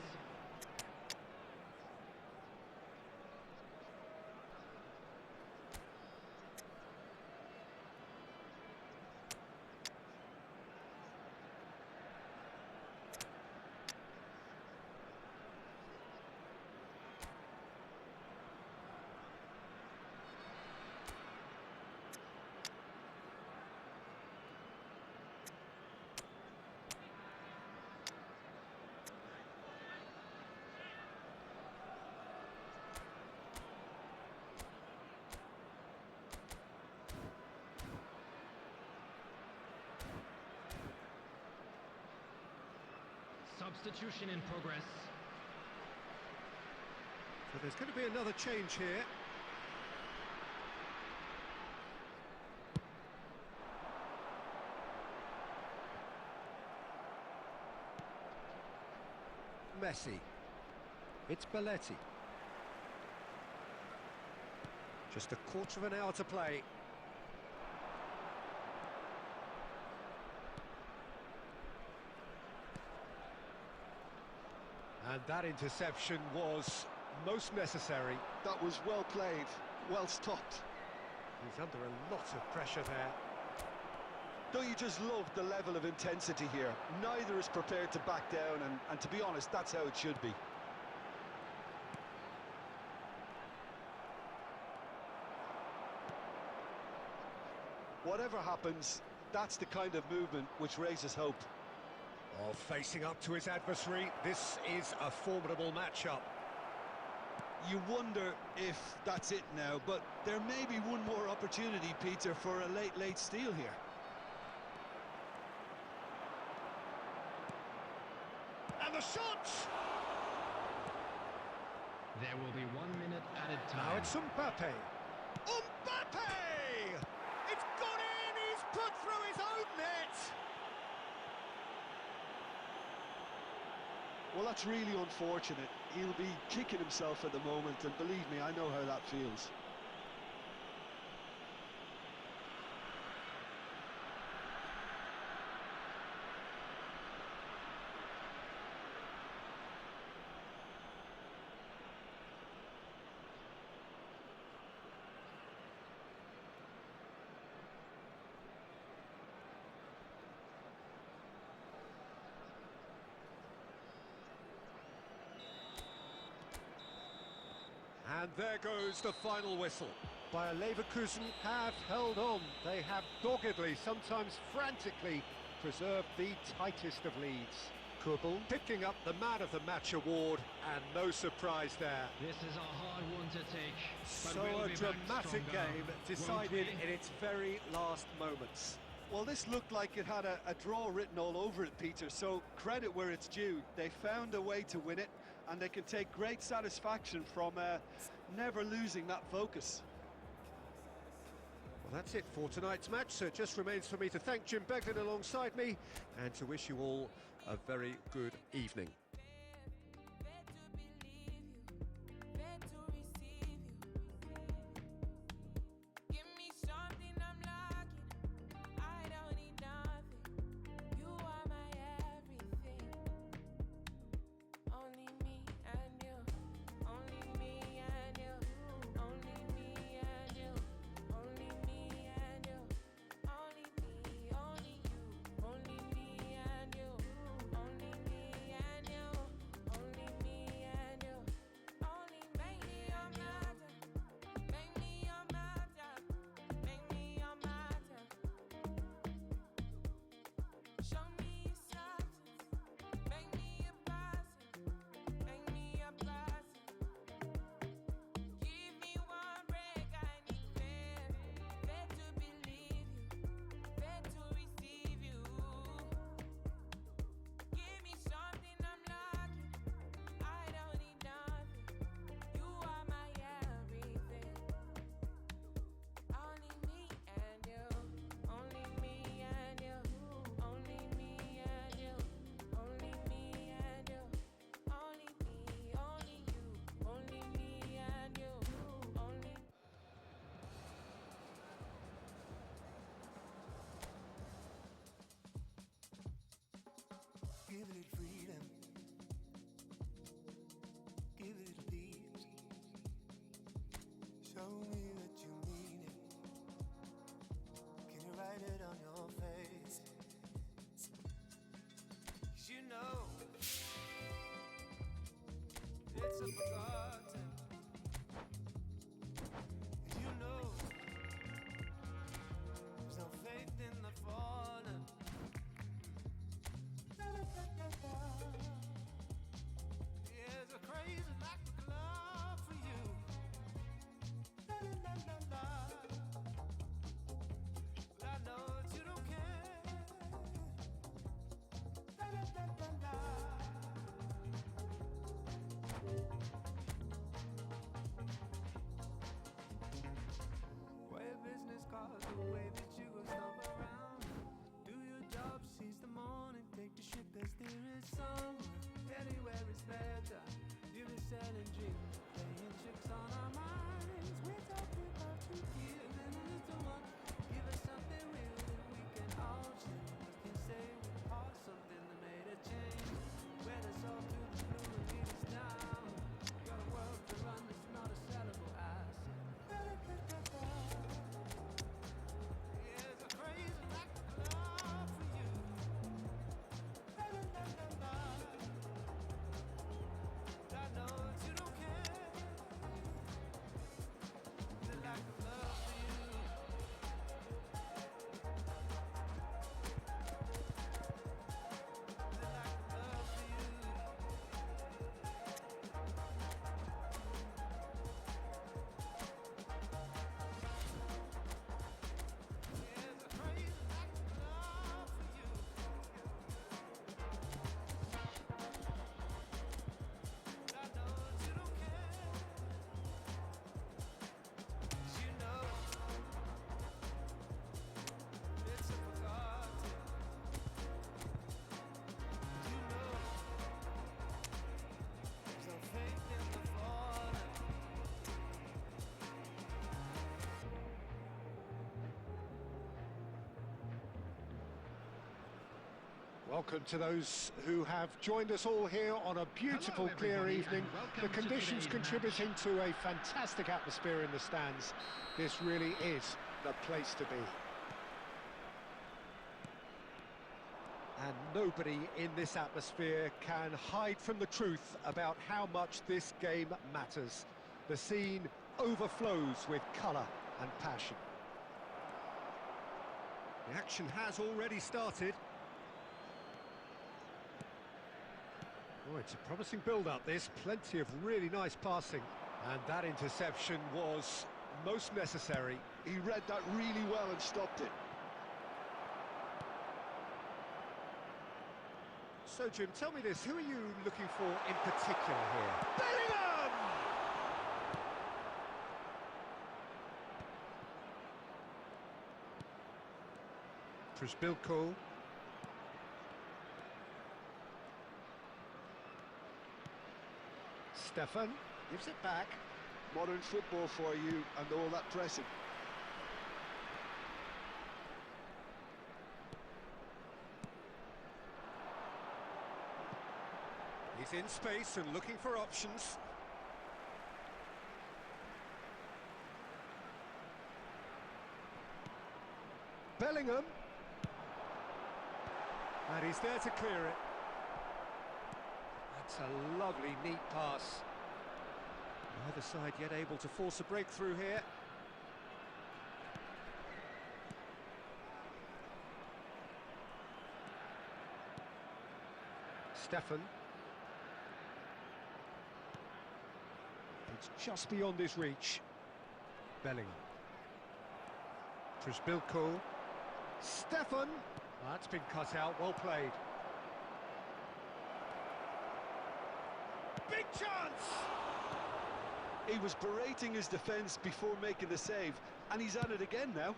Speaker 3: Substitution in progress.
Speaker 1: So there's going to be another change here. Messi. It's Belletti. Just a quarter of an hour to play. And that interception was most necessary.
Speaker 2: That was well played, well stopped.
Speaker 1: He's under a lot of pressure there.
Speaker 2: Don't you just love the level of intensity here? Neither is prepared to back down, and to be honest, that's how it should be. Whatever happens, that's the kind of movement which raises hope.
Speaker 1: Oh, facing up to his adversary, this is a formidable matchup.
Speaker 2: You wonder if that's it now, but there may be one more opportunity, Peter, for a late steal here.
Speaker 1: And the shot!
Speaker 3: There will be 1 minute added time.
Speaker 1: Now it's Mbappe. Mbappe! It's gone in! He's put through his own net!
Speaker 2: Well, that's really unfortunate. He'll be kicking himself at the moment, and believe me, I know how that feels.
Speaker 1: And there goes the final whistle. Bayer Leverkusen have held on. They have doggedly, sometimes frantically, preserved the tightest of leads. Kubel picking up the Man of the Match award, and no surprise there.
Speaker 3: This is a hard one to take. But
Speaker 1: So
Speaker 3: we'll
Speaker 1: a
Speaker 3: be back
Speaker 1: dramatic
Speaker 3: stronger,
Speaker 1: game
Speaker 3: won't
Speaker 1: decided
Speaker 3: we?
Speaker 1: in its very last moments.
Speaker 2: Well, this looked like it had a draw written all over it, Peter, so credit where it's due. They found a way to win it, and they can take great satisfaction from never losing that focus.
Speaker 1: Well, that's it for tonight's match, so it just remains for me to thank Jim Beglin alongside me and to wish you all a very good evening.
Speaker 5: forgotten. You know, there's no faith in the fallen. There's a crazy lack of love for you. But I know that you don't care. Way business cards, the way that you go stomp around. Do your job, seize the morning, take the ship as there is somewhere. Anywhere is better. You be selling dreams, playing tricks on our minds. We're talking about to give and a little one. Give us something real that we can all share. We can say we are something that made a change. Wet us all to the blue and lead us down. Got a world to run, it's not a sellable asset. There's a crazy lack of love for you. But I know that you don't care. The lack of love for you. The lack of love for you. There's a crazy lack of love for you. But I know that you don't care. 'Cause you know it's a forgotten. You know there's no faith in the fallen.
Speaker 1: Welcome to those who have joined us all here on a beautiful,
Speaker 3: Hello,
Speaker 1: clear
Speaker 3: everybody,
Speaker 1: evening.
Speaker 3: and welcome
Speaker 1: The
Speaker 3: to
Speaker 1: conditions
Speaker 3: today's
Speaker 1: contributing to a fantastic atmosphere in the stands. This really is the place to be. And nobody in this atmosphere can hide from the truth about how much this game matters. The scene overflows with colour and passion. The action has already started. Oh, it's a promising build-up, this. Plenty of really nice passing. And that interception was most necessary.
Speaker 2: He read that really well and stopped it.
Speaker 1: So, Jim, tell me this. Who are you looking for in particular here? Bellingham! Prisbilko. Stefan gives it back.
Speaker 2: Modern football for you and all that pressing.
Speaker 1: He's in space and looking for options. Bellingham. And he's there to clear it. That's a lovely, neat pass. Neither side yet able to force a breakthrough here. Stefan. It's just beyond his reach. Bellingham. Prisbilko. Stefan. That's been cut out, well played. Big chance!
Speaker 2: He was berating his defence before making the save, and he's at it again now.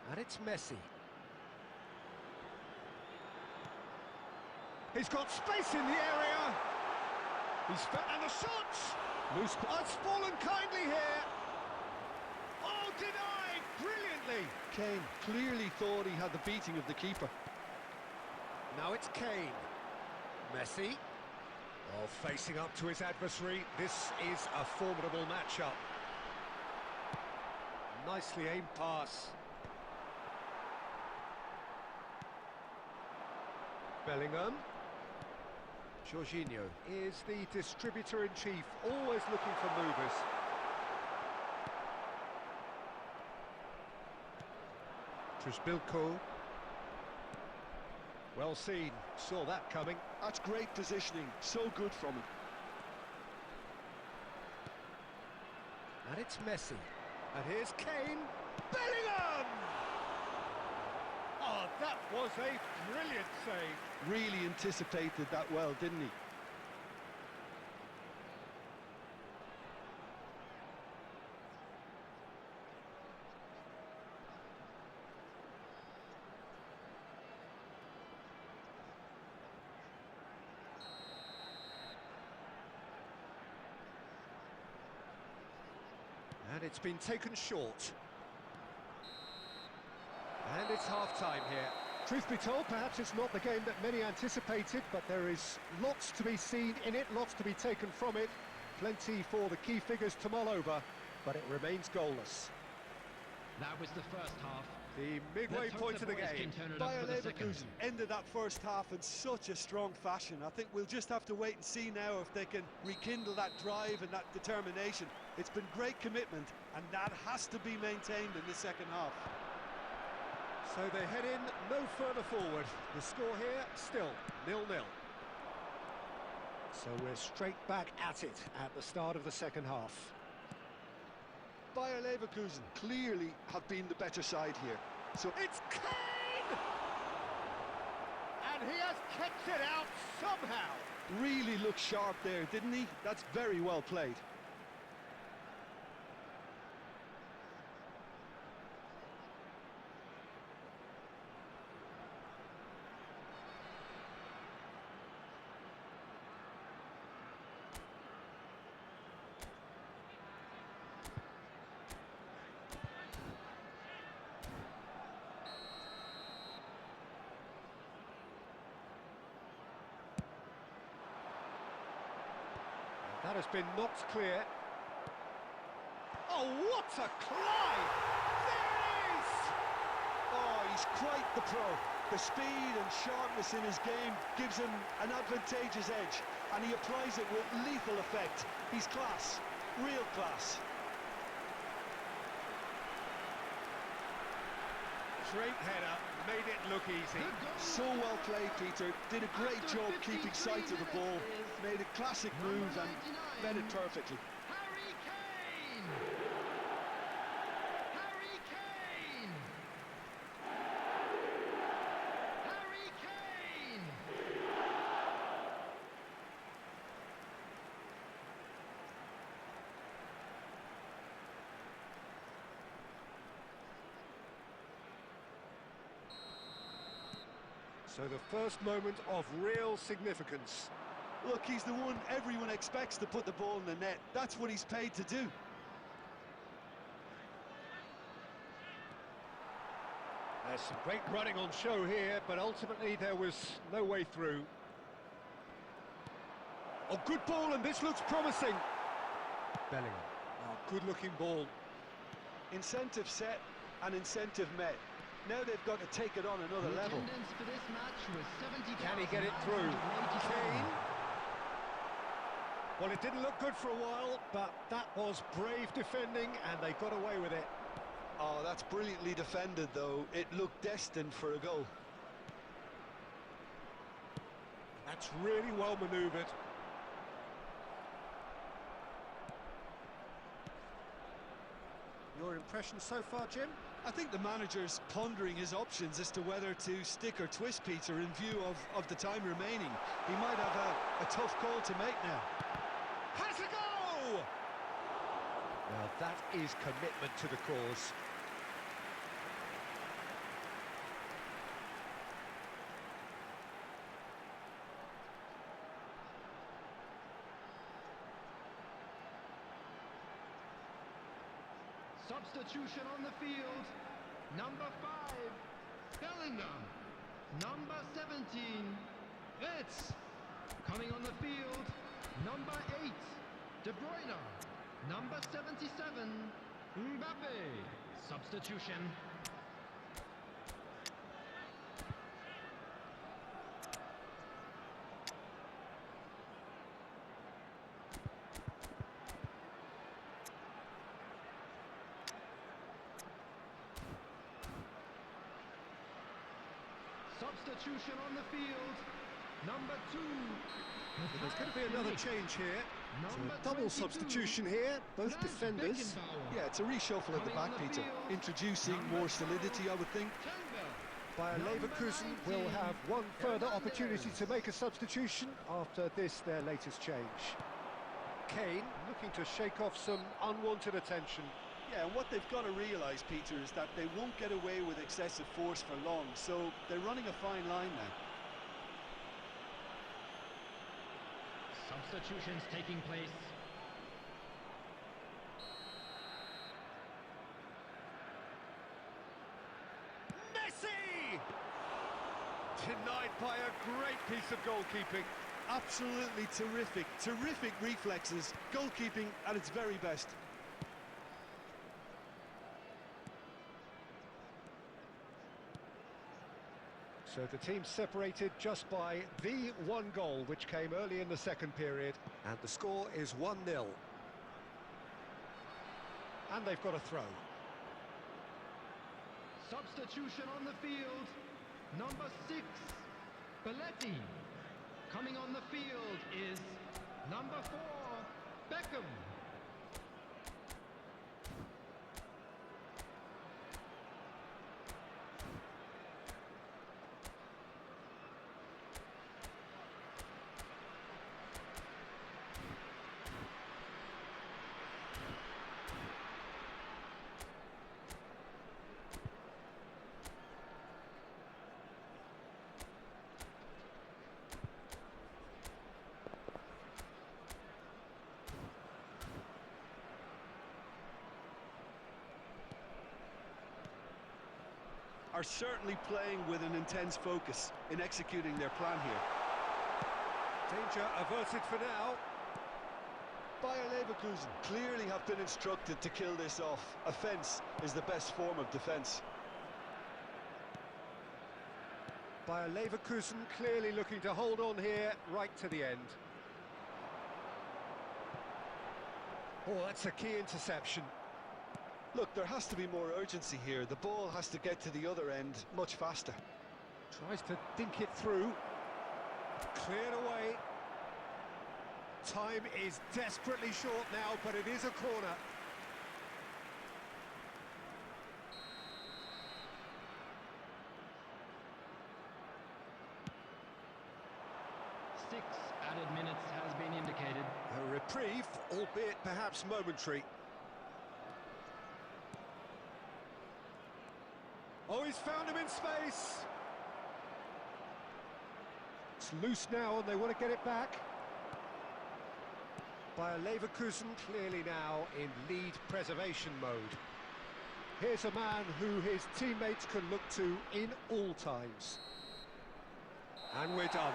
Speaker 1: And it's Messi. He's got space in the area. And the shots! Loose. It's fallen kindly here. Oh, denied brilliantly.
Speaker 2: Kane clearly thought he had the beating of the keeper.
Speaker 1: Now it's Kane. Messi. Oh, facing up to his adversary. This is a formidable matchup. Nicely aimed pass. Bellingham. Jorginho is the distributor-in-chief, always looking for movers. Trisbilko. Well seen, saw that coming.
Speaker 2: That's great positioning, so good from him.
Speaker 1: And it's Messi. And here's Kane. Bellingham! Oh, that was a brilliant save.
Speaker 2: Really anticipated that well, didn't he?
Speaker 1: And it's been taken short. And it's half-time here.
Speaker 6: Truth be told, perhaps it's not the game that many anticipated, but there is lots to be seen in it, lots to be taken from it. Plenty for the key figures to mull over, but it remains goalless.
Speaker 3: That was the first half.
Speaker 1: The midway point of the game.
Speaker 2: Bayer Leverkusen ended that first half in such a strong fashion. I think we'll just have to wait and see now if they can rekindle that drive and that determination. It's been great commitment, and that has to be maintained in the second half.
Speaker 1: So they head in no further forward. The score here, still 0-0.
Speaker 6: So we're straight back at it at the start of the second half.
Speaker 2: Bayer Leverkusen clearly have been the better side here. So
Speaker 1: It's Kane! And he has kept it out somehow.
Speaker 2: really looked sharp there, didn't he? That's very well played.
Speaker 1: That has been knocked clear. Oh, what a climb! There it is!
Speaker 2: Oh, he's quite the pro. The speed and sharpness in his game gives him an advantageous edge, and he applies it with lethal effect. He's class, real class.
Speaker 1: Straight header, made it look easy.
Speaker 2: So well played, Peter. Did a great job keeping sight of the ball. Made a classic move and met it perfectly.
Speaker 3: Harry Kane! Harry Kane! Harry Kane!
Speaker 1: So the first moment of real significance.
Speaker 2: Look, he's the one everyone expects to put the ball in the net. That's what he's paid to do.
Speaker 1: There's some great running on show here, but ultimately there was no way through. Oh, good ball, and this looks promising. Bellingham. Oh, good-looking ball.
Speaker 2: Incentive set and incentive met. Now they've got to take it on another level.
Speaker 3: Attendance for this match was 70,000.
Speaker 1: Can he get it through? Kane. Well, it didn't look good for a while, but that was brave defending, and they got away with it.
Speaker 2: Oh, that's brilliantly defended, though. It looked destined for a goal.
Speaker 1: That's really well manoeuvred. Your impression so far, Jim?
Speaker 2: I think the manager's pondering his options as to whether to stick or twist, Peter, in view of the time remaining. He might have a tough call to make now.
Speaker 1: Has a go! Well, that is commitment to the cause.
Speaker 3: Substitution on the field. Number 5, Bellingham. Number 17, Ritz. Coming on the field, number 8, De Bruyne. Number 77, Mbappe. Substitution. Substitution on the field. Number 2.
Speaker 6: There's going to be another change here. So
Speaker 3: Number
Speaker 6: a double
Speaker 3: 22,
Speaker 6: substitution here, both
Speaker 3: Franz
Speaker 6: defenders.
Speaker 3: Beckenbauer.
Speaker 2: Yeah, it's a reshuffle at the
Speaker 3: Coming
Speaker 2: back,
Speaker 3: on the
Speaker 2: Peter.
Speaker 3: field,
Speaker 2: Introducing
Speaker 3: number
Speaker 2: more
Speaker 3: 12,
Speaker 2: solidity, I would think.
Speaker 3: Tengel.
Speaker 6: Bayer
Speaker 3: Number
Speaker 6: Leverkusen will
Speaker 3: 19,
Speaker 6: have one further
Speaker 3: Hernandez.
Speaker 6: opportunity to make a substitution after this, their latest change. Kane looking to shake off some unwanted attention.
Speaker 2: Yeah, and what they've got to realise, Peter, is that they won't get away with excessive force for long, so they're running a fine line now.
Speaker 3: Substitutions taking place.
Speaker 1: Messi! Denied by a great piece of goalkeeping.
Speaker 2: Absolutely terrific, terrific reflexes, goalkeeping at its very best.
Speaker 6: So the team separated just by the one goal, which came early in the second period. And the score is 1-0. And they've got a throw.
Speaker 3: Substitution on the field. Number 6, Belletti. Coming on the field is number 4, Beckham.
Speaker 2: Are certainly playing with an intense focus in executing their plan here.
Speaker 6: Danger averted for now.
Speaker 2: Bayer Leverkusen clearly have been instructed to kill this off. Offence is the best form of defence.
Speaker 6: Bayer Leverkusen clearly looking to hold on here right to the end. Oh, that's a key interception.
Speaker 2: Look, there has to be more urgency here. The ball has to get to the other end much faster.
Speaker 6: Tries to dink it through. Cleared away. Time is desperately short now, but it is a corner.
Speaker 3: Six added minutes has been indicated.
Speaker 6: A reprieve, albeit perhaps momentary. Oh, he's found him in space. It's loose now and they want to get it back. Bayer Leverkusen clearly now in lead preservation mode. Here's a man who his teammates can look to in all times. And we're done.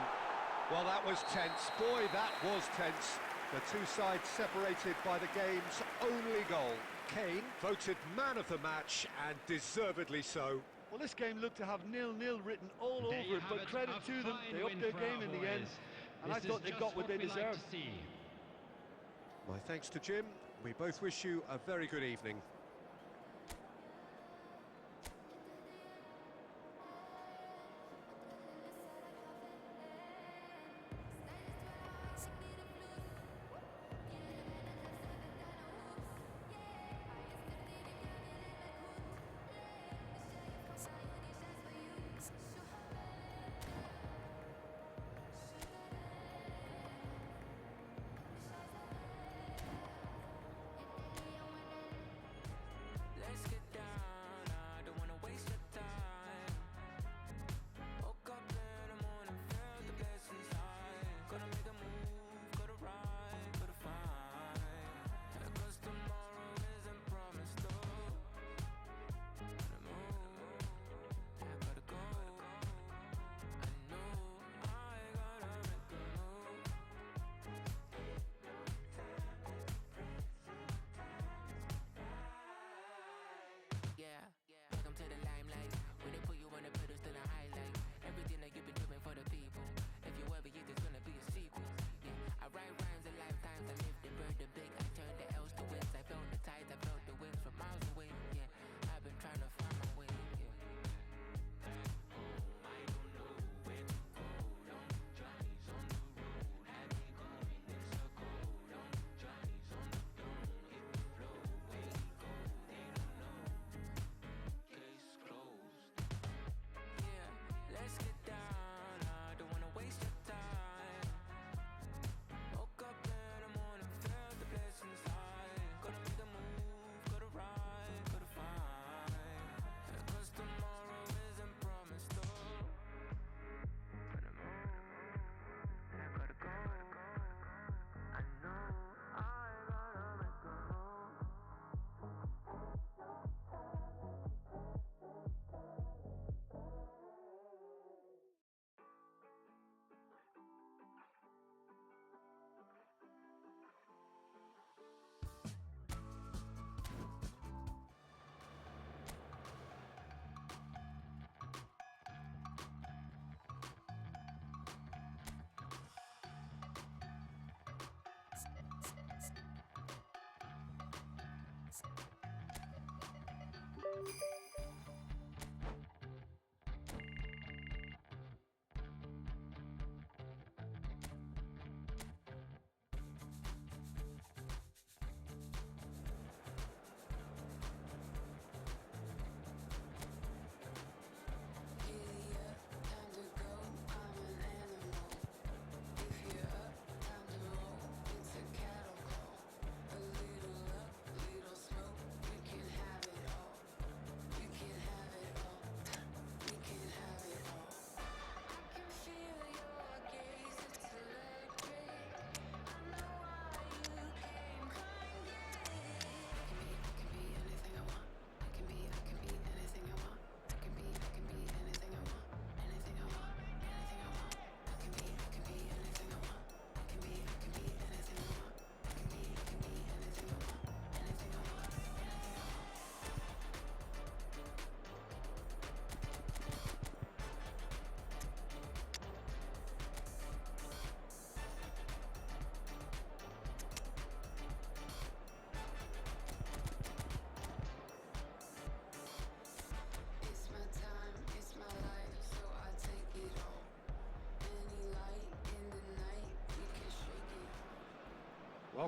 Speaker 6: Well, that was tense. Boy, that was tense. The two sides separated by the game's only goal. Kane voted man of the match, and deservedly so.
Speaker 2: Well, this game looked to have 0-0 written all
Speaker 3: There
Speaker 2: over
Speaker 3: you
Speaker 2: it,
Speaker 3: have
Speaker 2: but
Speaker 3: it,
Speaker 2: credit
Speaker 3: a
Speaker 2: to them.
Speaker 3: fine
Speaker 2: They upped
Speaker 3: win
Speaker 2: their
Speaker 3: for
Speaker 2: game
Speaker 3: our
Speaker 2: in the
Speaker 3: boys.
Speaker 2: end, and I
Speaker 3: This is
Speaker 2: thought they
Speaker 3: just
Speaker 2: got what they
Speaker 3: we like to
Speaker 2: deserved.
Speaker 3: see.
Speaker 6: My thanks to Jim. We both wish you a very good evening.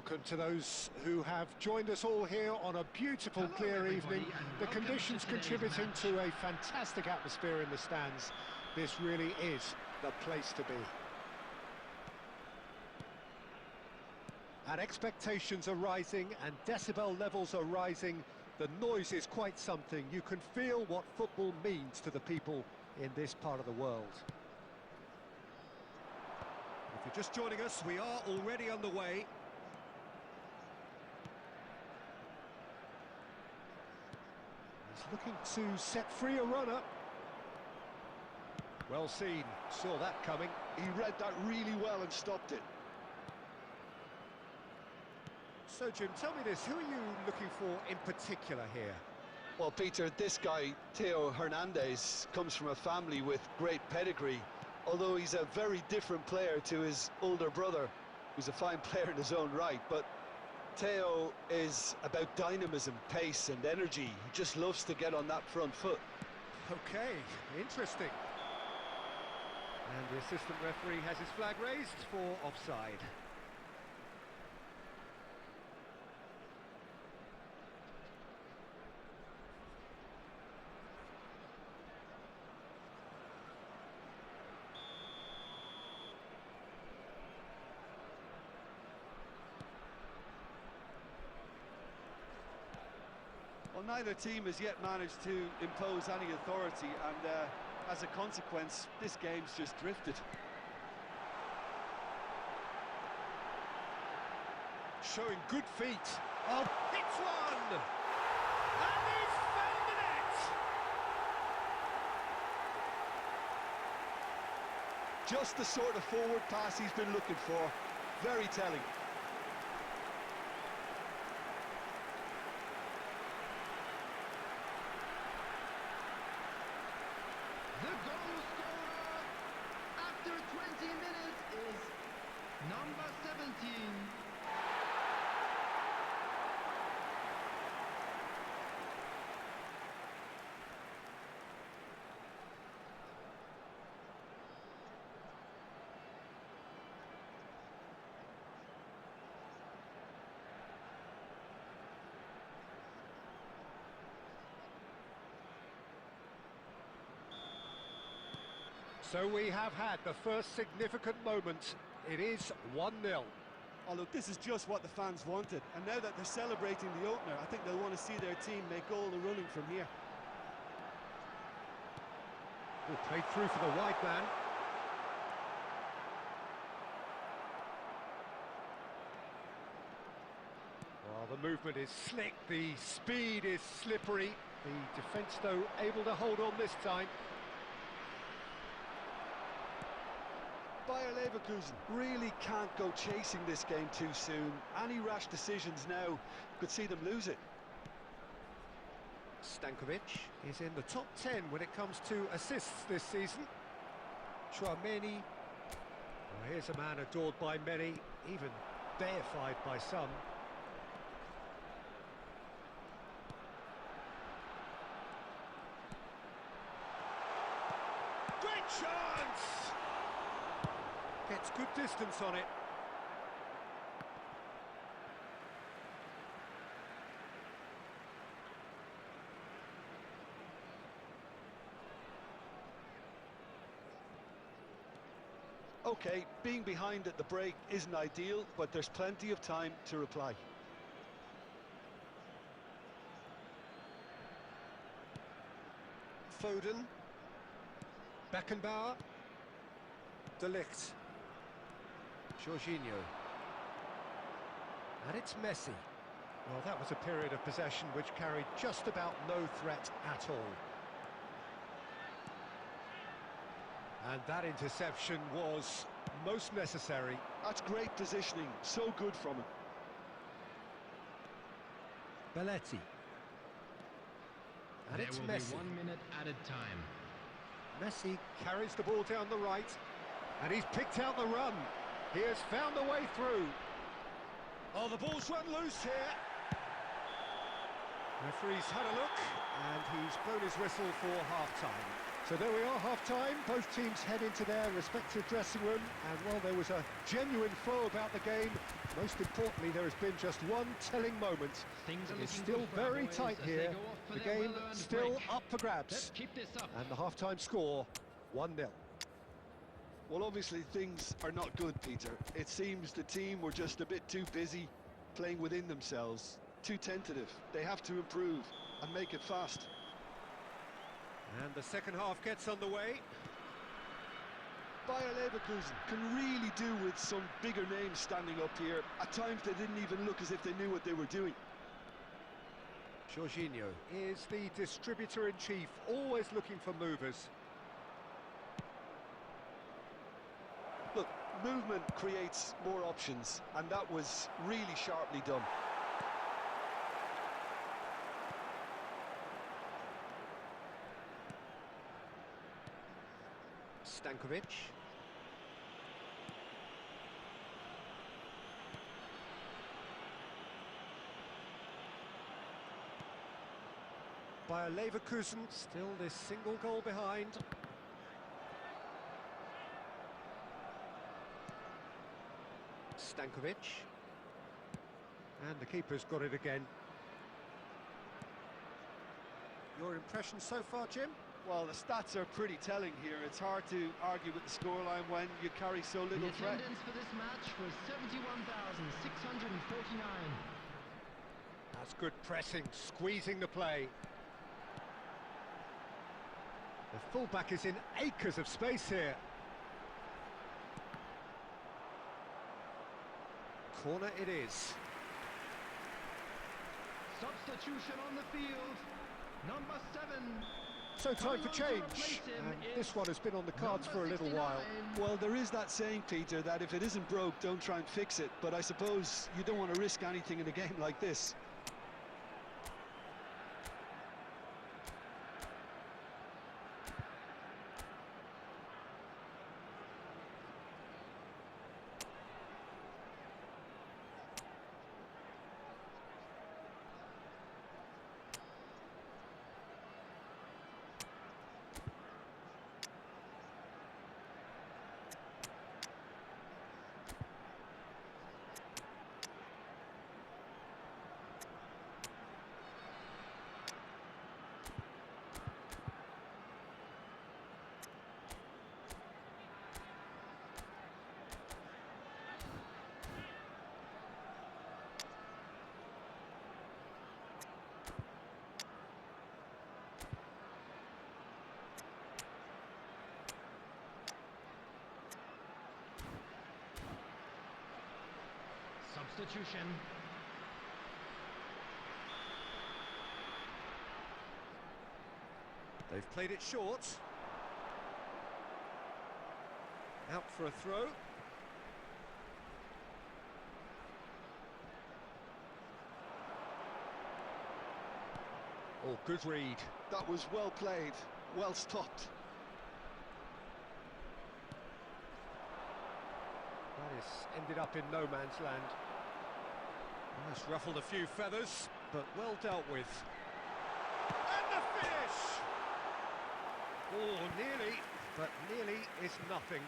Speaker 6: welcome to those who have joined us all here on a beautiful,
Speaker 3: Hello,
Speaker 6: clear
Speaker 3: everybody,
Speaker 6: evening.
Speaker 3: and
Speaker 6: The
Speaker 3: welcome
Speaker 6: conditions
Speaker 3: to today's
Speaker 6: contributing
Speaker 3: match.
Speaker 6: to a fantastic atmosphere in the stands. This really is the place to be. And expectations are rising and decibel levels are rising. The noise is quite something. You can feel what football means to the people in this part of the world.
Speaker 1: If you're just joining us, we are already underway.
Speaker 6: He's looking to set free a runner. Well seen, saw that coming.
Speaker 2: He read that really well and stopped it.
Speaker 6: So Jim, tell me this, who are you looking for in particular here?
Speaker 2: Well, Peter, this guy, Theo Hernandez, comes from a family with great pedigree, although he's a very different player to his older brother, who's a fine player in his own right. But Theo is about dynamism, pace and energy. He just loves to get on that front foot.
Speaker 6: Okay, interesting. And the assistant referee has his flag raised for offside.
Speaker 2: Well, neither team has yet managed to impose any authority, and as a consequence, this game's just drifted.
Speaker 6: Showing good feet. Oh, hits one! And he's found the net!
Speaker 2: Just the sort of forward pass he's been looking for. Very telling.
Speaker 3: The goal scorer after 20 minutes is number 17.
Speaker 6: So we have had the first significant moment. It is 1-0.
Speaker 2: Oh, look, this is just what the fans wanted. And now that they're celebrating the opener, I think they'll want to see their team make all the running from here.
Speaker 6: Oh, played through for the wide man. Well, the movement is slick, the speed is slippery. The defence, though, able to hold on this time.
Speaker 2: Bayer Leverkusen really can't go chasing this game too soon. Any rash decisions now could see them lose it.
Speaker 6: Stankovic is in the top 10 when it comes to assists this season. Chouameni. Well, here's a man adored by many, even deified by some. Great chance! Gets good distance on it.
Speaker 2: Okay, being behind at the break isn't ideal, but there's plenty of time to reply.
Speaker 6: Foden. Beckenbauer. De Ligt. Jorginho. And it's Messi. Well, that was a period of possession which carried just about no threat at all. And that interception was most necessary.
Speaker 2: That's great positioning, so good from him.
Speaker 6: Belletti. And
Speaker 3: There
Speaker 6: it's
Speaker 3: will
Speaker 6: Messi.
Speaker 3: be 1 minute added time.
Speaker 6: Messi carries the ball down the right, and he's picked out the run. He has found a way through. Oh, the ball's run loose here. Referee's had a look, and he's blown his whistle for half-time. So there we are, half-time. Both teams head into their respective dressing room, and while there was a genuine flow about the game, most importantly, there has been just one telling moment.
Speaker 3: Things are
Speaker 6: It's
Speaker 3: looking
Speaker 6: still
Speaker 3: good for our
Speaker 6: very
Speaker 3: boys
Speaker 6: tight
Speaker 3: as they
Speaker 6: here.
Speaker 3: go off for
Speaker 6: The
Speaker 3: their
Speaker 6: game
Speaker 3: well-earned
Speaker 6: still
Speaker 3: break.
Speaker 6: up for grabs.
Speaker 3: Let's keep this up.
Speaker 6: And the half-time score, 1-0.
Speaker 2: Well, obviously things are not good, Peter. It seems the team were just a bit too busy playing within themselves, too tentative. They have to improve and make it fast.
Speaker 6: And the second half gets underway.
Speaker 2: Bayer Leverkusen can really do with some bigger names standing up here. At times they didn't even look as if they knew what they were doing.
Speaker 6: Jorginho is the distributor-in-chief, always looking for movers.
Speaker 2: Look, movement creates more options, and that was really sharply done.
Speaker 6: Stankovic. Bayer Leverkusen still this single goal behind. Stankovic. And the keeper's got it again. Your impression so far, Jim?
Speaker 2: Well, the stats are pretty telling here. It's hard to argue with the scoreline when you carry so
Speaker 3: The
Speaker 2: little threat.
Speaker 3: attendance for this match was 71,649.
Speaker 6: That's good pressing, squeezing the play. The fullback is in acres of space here. Corner it is.
Speaker 3: Substitution on the field. Number 7.
Speaker 6: So time
Speaker 3: Coming
Speaker 6: for
Speaker 3: on to
Speaker 6: change.
Speaker 3: replace him
Speaker 6: And
Speaker 3: is
Speaker 6: this one has been on the cards
Speaker 3: number
Speaker 6: for a little while.
Speaker 3: 69.
Speaker 2: Well, there is that saying, Peter, that if it isn't broke, don't try and fix it. But I suppose you don't want to risk anything in a game like this.
Speaker 3: Substitution.
Speaker 6: They've played it short. Out for a throw. Oh, good read.
Speaker 2: That was well played, well stopped.
Speaker 6: That has ended up in no man's land. It's ruffled a few feathers, but well dealt with. And the finish! Oh, nearly, but nearly is nothing.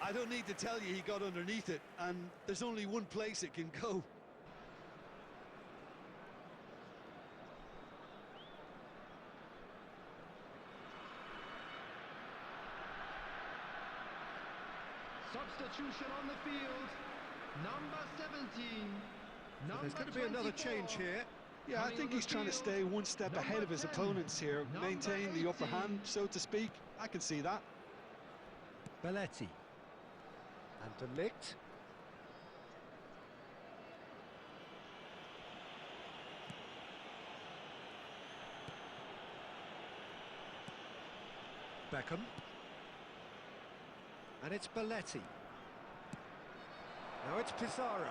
Speaker 2: I don't need to tell you he got underneath it, and there's only one place it can go.
Speaker 3: Substitution on the field. Number 17.
Speaker 6: So there's going to be another
Speaker 3: 24.
Speaker 6: change here.
Speaker 2: Yeah, I
Speaker 3: Coming
Speaker 2: think
Speaker 3: on
Speaker 2: he's
Speaker 3: the
Speaker 2: trying to
Speaker 3: field,
Speaker 2: stay one step
Speaker 3: number
Speaker 2: ahead of his
Speaker 3: 10,
Speaker 2: opponents here,
Speaker 3: number
Speaker 2: maintain the upper
Speaker 3: 18.
Speaker 2: hand, so to speak. I can see that.
Speaker 6: Belletti. And De Ligt. Beckham. And it's Belletti. Now it's Pizarro.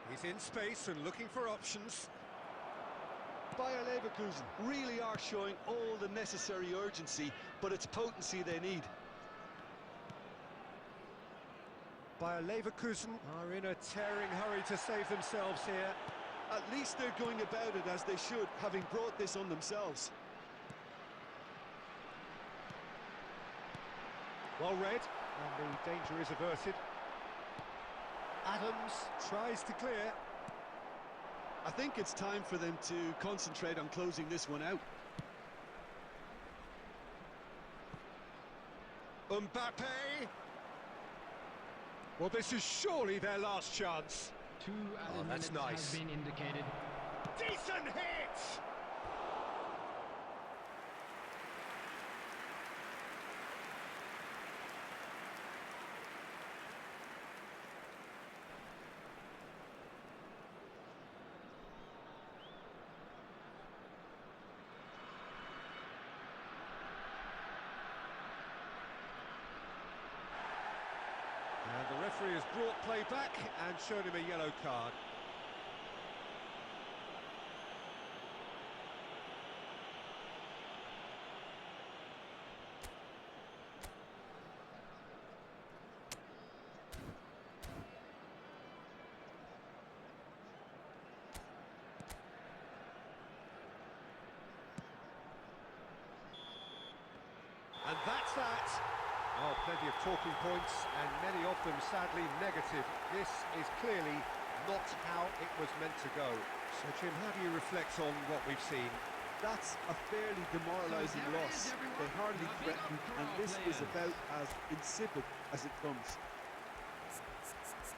Speaker 6: He's in space and looking for options.
Speaker 2: Bayer Leverkusen really are showing all the necessary urgency, but it's potency they need.
Speaker 6: Bayer Leverkusen are in a tearing hurry to save themselves here.
Speaker 2: At least they're going about it as they should, having brought this on themselves.
Speaker 6: Well read, and the danger is averted. Adams tries to clear.
Speaker 2: I think it's time for them to concentrate on closing this one out.
Speaker 6: Mbappe! Well, this is surely their last chance.
Speaker 3: 2 added
Speaker 6: that's
Speaker 3: minutes
Speaker 6: nice.
Speaker 3: has been indicated.
Speaker 6: Decent hit! And the referee has brought play back and shown him a yellow card. And that's that. Oh, plenty of talking points, and many of them sadly negative. This is clearly not how it was meant to go. So, Jim, how do you reflect on what we've seen?
Speaker 2: That's a fairly demoralising
Speaker 3: So there it
Speaker 2: loss.
Speaker 3: is, everyone.
Speaker 2: They hardly
Speaker 3: Wrapping
Speaker 2: threatened,
Speaker 3: up for
Speaker 2: and
Speaker 3: our
Speaker 2: this is
Speaker 3: players.
Speaker 2: about as insipid as it comes.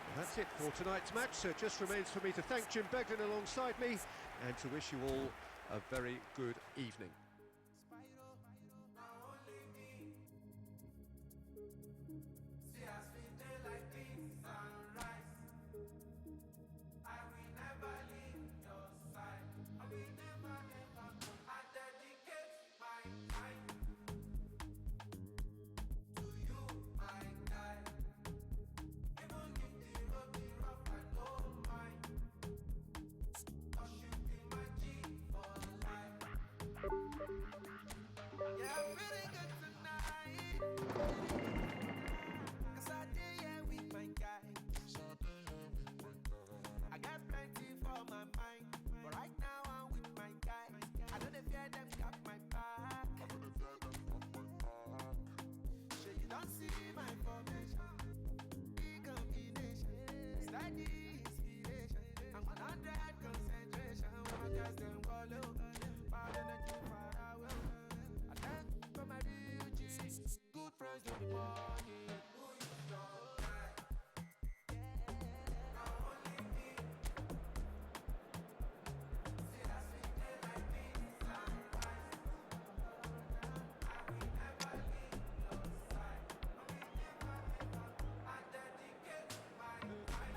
Speaker 6: Well, that's it for tonight's match. So it just remains for me to thank Jim Beglin alongside me and to wish you all a very good evening.
Speaker 5: Yeah, I'm feeling good tonight. 'Cause I did, yeah, with my guys. I got plenty for my mind, but right now I'm with my guys. I know they fear them got my back. Sure, you don't see my formation. Big combination, steady inspiration. I'm 100 concentration. When I just them follow, far energy, far away. I thank for my real G's. Good friends to the morning. Who you don't like? Now only me. See that sweet day like me, sunrise. I will never leave your side. I will never, never. I dedicate my time.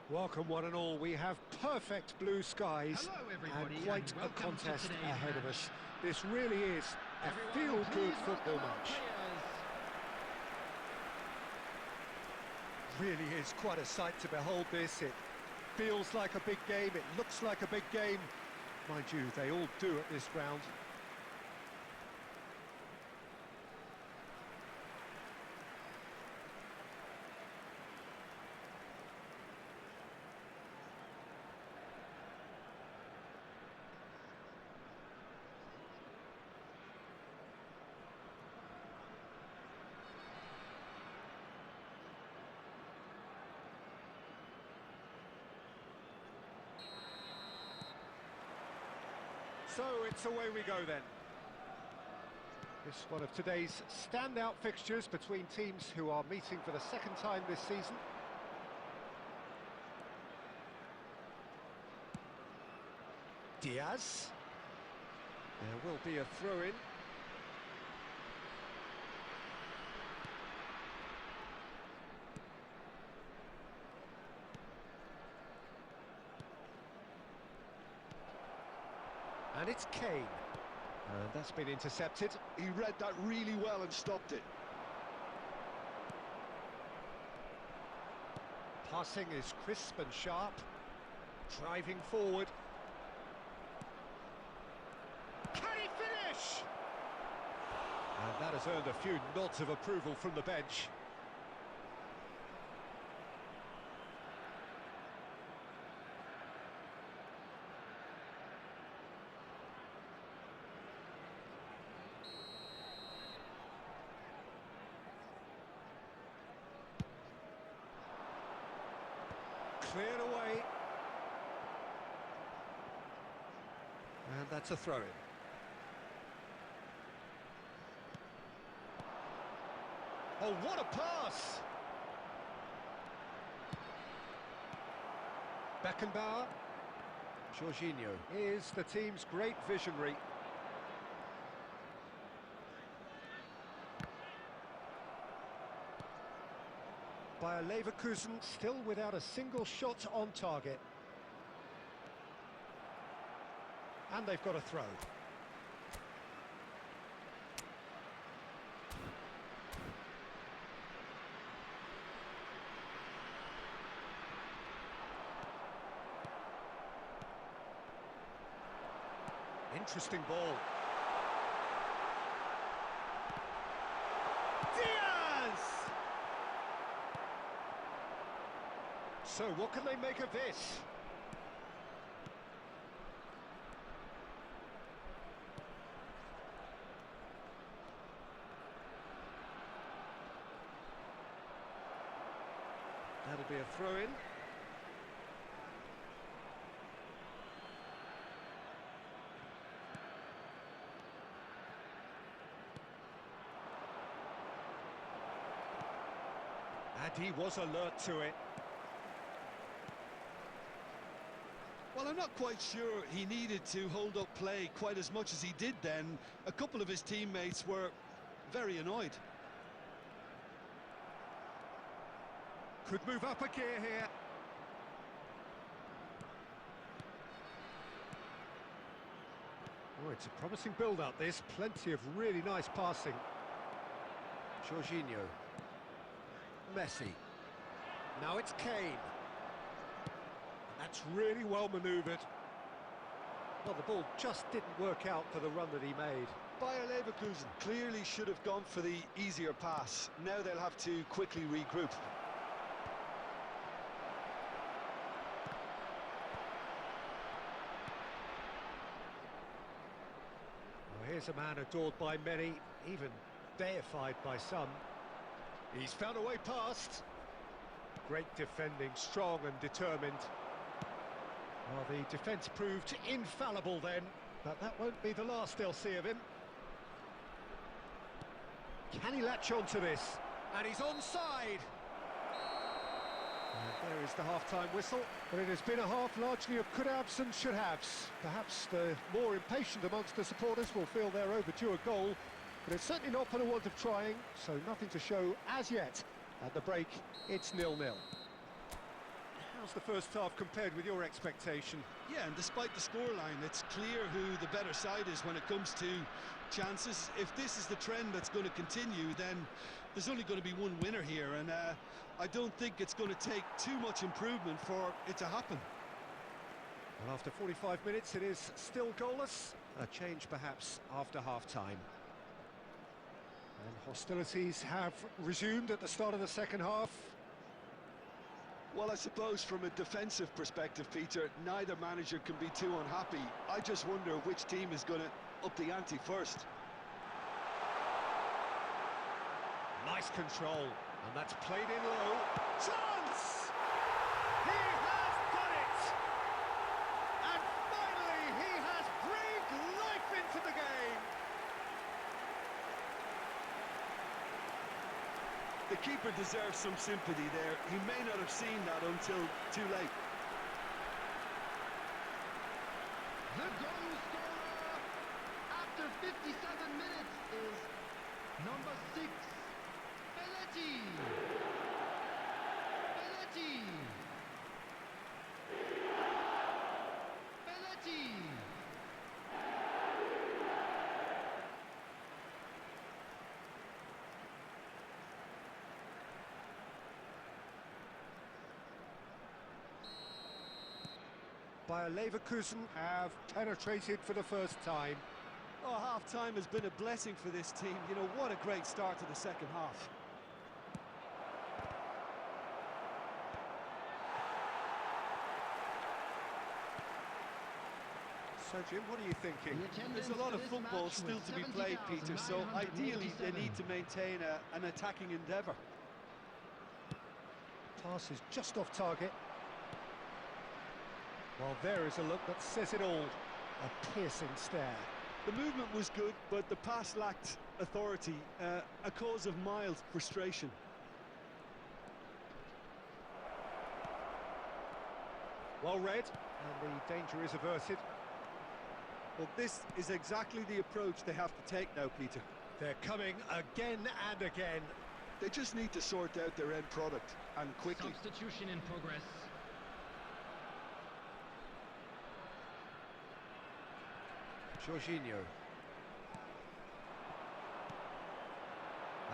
Speaker 6: Welcome one and all. We have perfect blue skies
Speaker 3: Hello, everybody,
Speaker 6: and quite
Speaker 3: and
Speaker 6: a
Speaker 3: welcome to
Speaker 6: contest
Speaker 3: today's
Speaker 6: ahead of
Speaker 3: match.
Speaker 6: us. This really is a
Speaker 3: Everyone,
Speaker 6: feel-good
Speaker 3: please
Speaker 6: football
Speaker 3: welcome our
Speaker 6: match.
Speaker 3: players.
Speaker 6: Really is quite a sight to behold this. It feels like a big game, it looks like a big game, Mind you, they all do at this ground. So it's away we go then. It's one of today's standout fixtures between teams who are meeting for the second time this season. Diaz. There will be a throw-in. And it's Kane. And that's been intercepted.
Speaker 2: He read that really well and stopped it.
Speaker 6: Passing is crisp and sharp. Driving forward. Can he finish? And that has earned a few nods of approval from the bench. Cleared away. And that's a throw-in. Oh, what a pass! Beckenbauer. Jorginho is the team's great visionary. Bayer Leverkusen still without a single shot on target. And they've got a throw. Interesting ball. Diaz! So what can they make of this? That'll be a throw-in. And he was alert to it.
Speaker 2: Well, I'm not quite sure he needed to hold up play quite as much as he did then. A couple of his teammates were very annoyed.
Speaker 6: Could move up a gear here. Oh, it's a promising build-up, this. Plenty of really nice passing. Jorginho. Messi. Now it's Kane. That's really well manoeuvred. Well, the ball just didn't work out for the run that he made.
Speaker 2: Bayer Leverkusen clearly should have gone for the easier pass. Now they'll have to quickly regroup.
Speaker 6: Well, here's a man adored by many, even deified by some. He's found a way past. Great defending, strong and determined. Well, the defence proved infallible then, but that won't be the last they'll see of him. Can he latch on to this? And he's onside! And there is the half-time whistle. But it has been a half largely of could-haves and should-haves. Perhaps the more impatient amongst the supporters will feel they're overdue a goal, but it's certainly not for the want of trying, so nothing to show as yet. At the break, it's 0-0. How's the first half compared with your expectation?
Speaker 2: Yeah, and despite the scoreline, it's clear who the better side is when it comes to chances. If this is the trend that's going to continue, then there's only going to be one winner here, and I don't think it's going to take too much improvement for it to happen.
Speaker 6: Well, after 45 minutes, it is still goalless. A change, perhaps, after half-time. And hostilities have resumed at the start of the second half.
Speaker 2: Well, I suppose from a defensive perspective, Peter, neither manager can be too unhappy. I just wonder which team is going to up the ante first.
Speaker 6: Nice control, and that's played in low. Chance! He has done it! And finally, he has breathed life into the game!
Speaker 2: The keeper deserves some sympathy there. He may not have seen that until too late.
Speaker 3: The goal scorer after 57 minutes is number 6, Belletti. Belletti. Belletti.
Speaker 6: Bayer Leverkusen have penetrated for the first time.
Speaker 2: Oh, half-time has been a blessing for this team. You know, what a great start to the second half.
Speaker 6: So, Jim, what are you thinking?
Speaker 2: There's a lot of football still to be played, Peter, so ideally they need to maintain an attacking endeavour.
Speaker 6: Pass is just off target. Well, there is a look that says it all. A piercing stare.
Speaker 2: The movement was good, but the pass lacked authority, a cause of mild frustration.
Speaker 6: Well read, and the danger is averted.
Speaker 2: Well, this is exactly the approach they have to take now, Peter.
Speaker 6: They're coming again and again.
Speaker 2: They just need to sort out their end product, and quickly.
Speaker 3: Substitution in progress.
Speaker 6: Jorginho.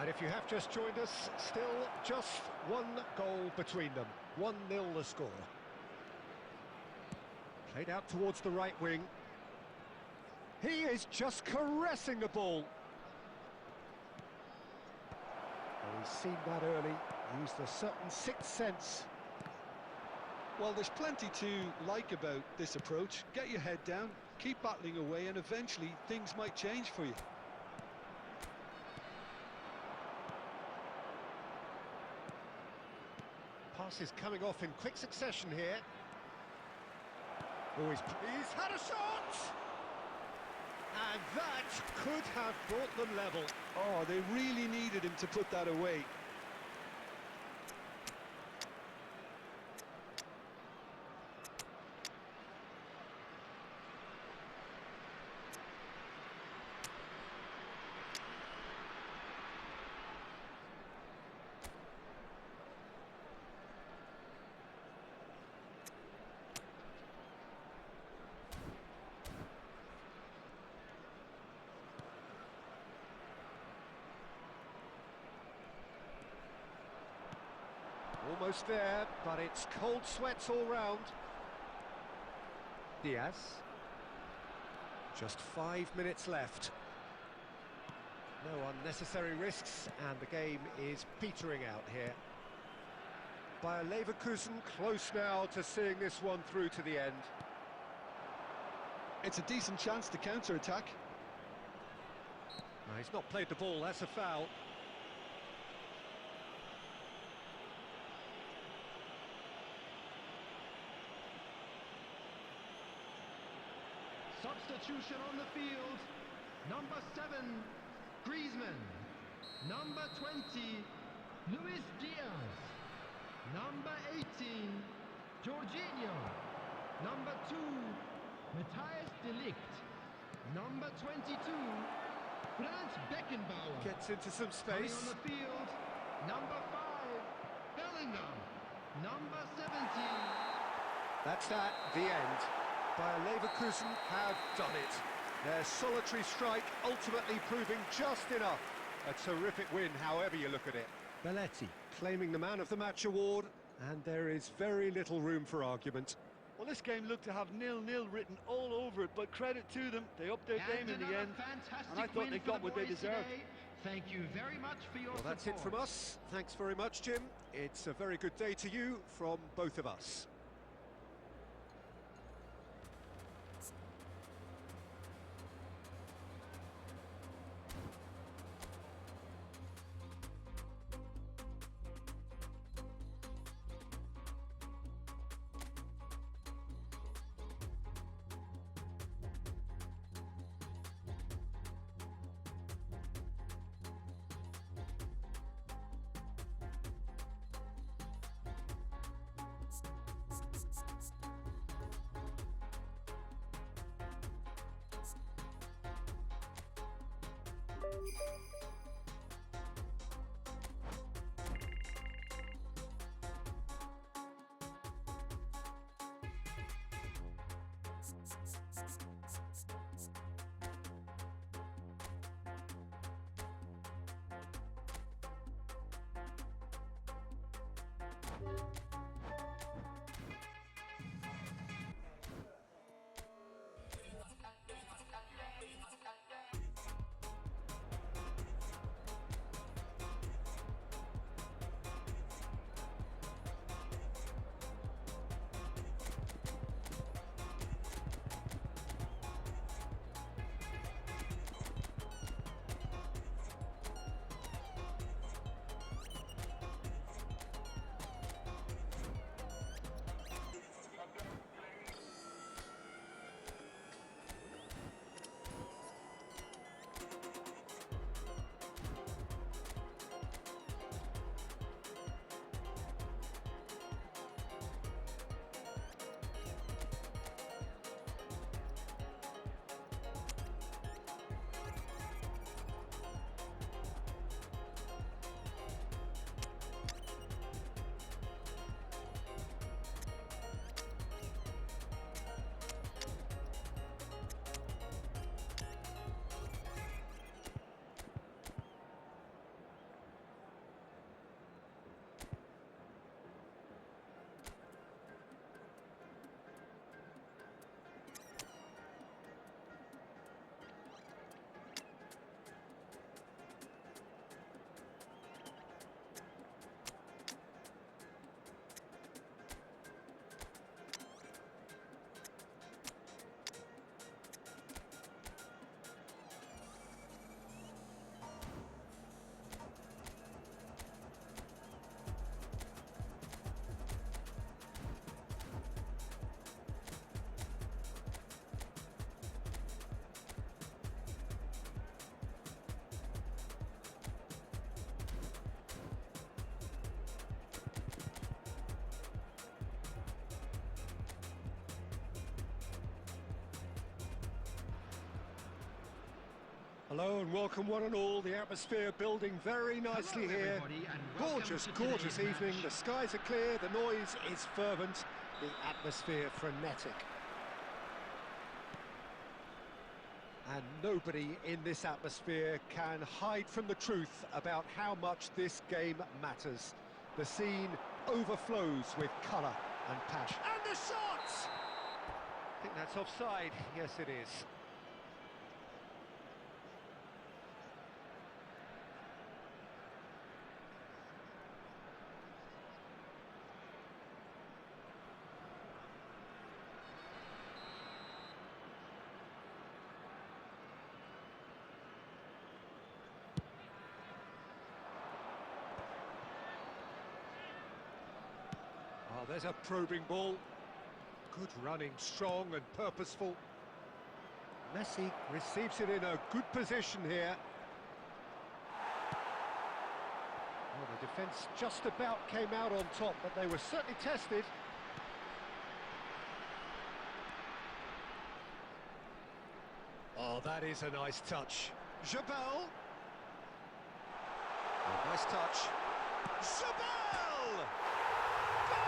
Speaker 6: And if you have just joined us, still just one goal between them. 1-0 the score. Played out towards the right wing. He is just caressing the ball. Oh, he's seen that early. Used a certain sixth sense.
Speaker 2: Well, there's plenty to like about this approach. Get your head down, keep battling away, and eventually things might change for you.
Speaker 6: Pass is coming off in quick succession here. Oh, he's had a shot! And that could have brought them level.
Speaker 2: Oh, they really needed him to put that away.
Speaker 6: Almost there, but it's cold sweats all round. Diaz. Just 5 minutes left. No unnecessary risks, and the game is petering out here. Bayer Leverkusen close now to seeing this one through to the end.
Speaker 2: It's a decent chance to counter-attack.
Speaker 6: No, he's not played the ball, that's a foul.
Speaker 3: Substitution on the field. Number 7, Griezmann. Number 20, Luis Diaz. Number 18, Jorginho. Number 2, Matthias de Ligt. Number 22, Franz Beckenbauer.
Speaker 6: Gets into some
Speaker 3: Coming
Speaker 6: space.
Speaker 3: on the field, number 5, Bellingham. Number 17.
Speaker 6: That's that, the end. Bayer Leverkusen have done it. Their solitary strike ultimately proving just enough. A terrific win, however you look at it. Belletti claiming the Man of the Match award, and there is very little room for argument.
Speaker 2: Well, this game looked to have 0-0 written all over it, but credit to them, they upped their game in the
Speaker 3: another
Speaker 2: end,
Speaker 3: fantastic
Speaker 2: and I thought they
Speaker 3: win for
Speaker 2: got
Speaker 3: the
Speaker 2: what they
Speaker 3: boys
Speaker 2: deserved.
Speaker 3: today. Thank you very much for your
Speaker 6: Well, that's it
Speaker 3: support.
Speaker 6: from us. Thanks very much, Jim. It's a very good day to you from both of us. Hello and welcome one and all. The atmosphere building very nicely
Speaker 3: Hello,
Speaker 6: here.
Speaker 3: everybody, and welcome
Speaker 6: Gorgeous,
Speaker 3: to
Speaker 6: gorgeous
Speaker 3: today's
Speaker 6: evening.
Speaker 3: match.
Speaker 6: The skies are clear, the noise is fervent, the atmosphere frenetic. And nobody in this atmosphere can hide from the truth about how much this game matters. The scene overflows with colour and passion. And the shot! I think that's offside. Yes, it is. Oh, there's a probing ball. Good running, strong and purposeful. Messi receives it in a good position here. Well, the defence just about came out on top, but they were certainly tested. Oh, that is a nice touch. Jabal. A nice touch. Jabal! Goal!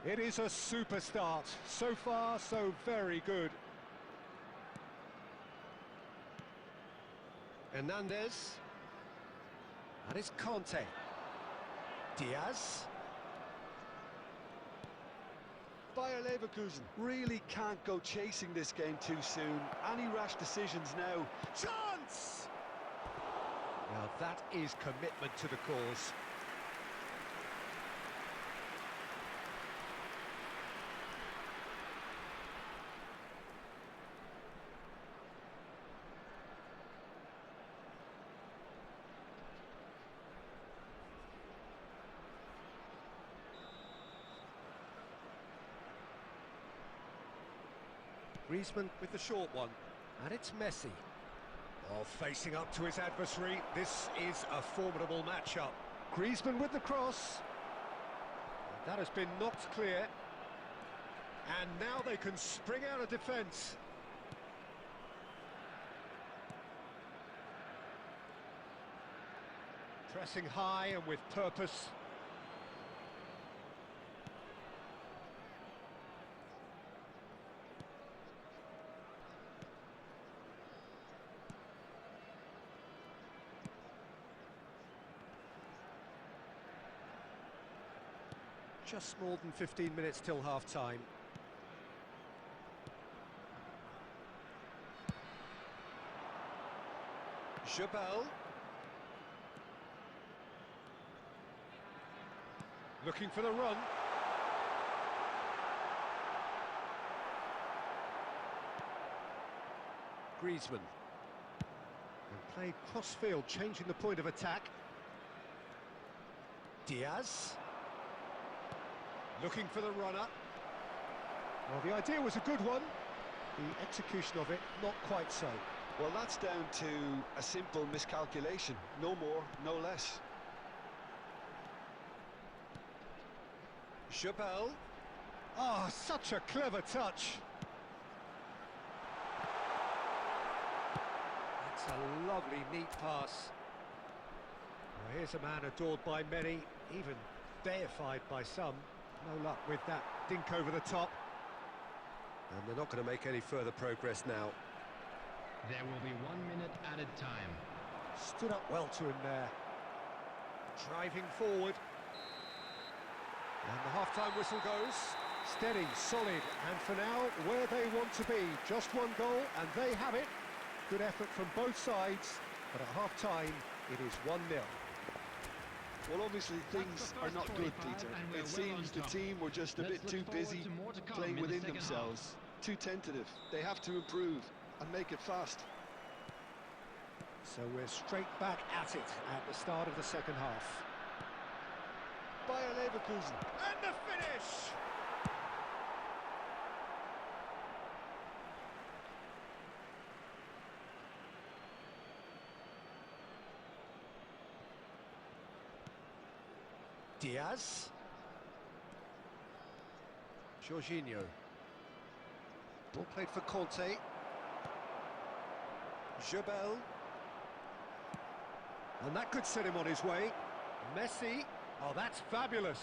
Speaker 6: It is a super start. So far, so very good. Hernandez. And it's Conte. Diaz.
Speaker 2: Bayer Leverkusen really can't go chasing this game too soon. Any rash decisions now.
Speaker 6: Chance! Now that is commitment to the cause. Griezmann with the short one, and it's Messi. Oh, facing up to his adversary, this is a formidable matchup. Griezmann with the cross. That has been knocked clear. And now they can spring out of defence. Pressing high and with purpose. Just more than 15 minutes till half-time. Jabal. Looking for the run. Griezmann. And played cross-field, changing the point of attack. Diaz. Looking for the runner. Well, the idea was a good one. The execution of it, not quite so.
Speaker 2: Well, that's down to a simple miscalculation. No more, no less.
Speaker 6: Jabal. Ah, such a clever touch. That's a lovely, neat pass. Well, here's a man adored by many, even deified by some. No luck with that dink over the top. And they're not going to make any further progress now.
Speaker 3: There will be 1 minute added time.
Speaker 6: Stood up well to him there. Driving forward. And the half-time whistle goes. Steady, solid, and for now, where they want to be. Just one goal, and they have it. Good effort from both sides, but at half-time, it is 1-0.
Speaker 2: Well, obviously things are not good, Peter. It seems the team were just a bit too busy playing within themselves. Too tentative. They have to improve and make it fast.
Speaker 6: So we're straight back at it at the start of the second half.
Speaker 2: Bayer Leverkusen.
Speaker 6: And the finish! Diaz. Jorginho. Ball played for Conte. Jabal. And that could set him on his way. Messi. Oh, that's fabulous.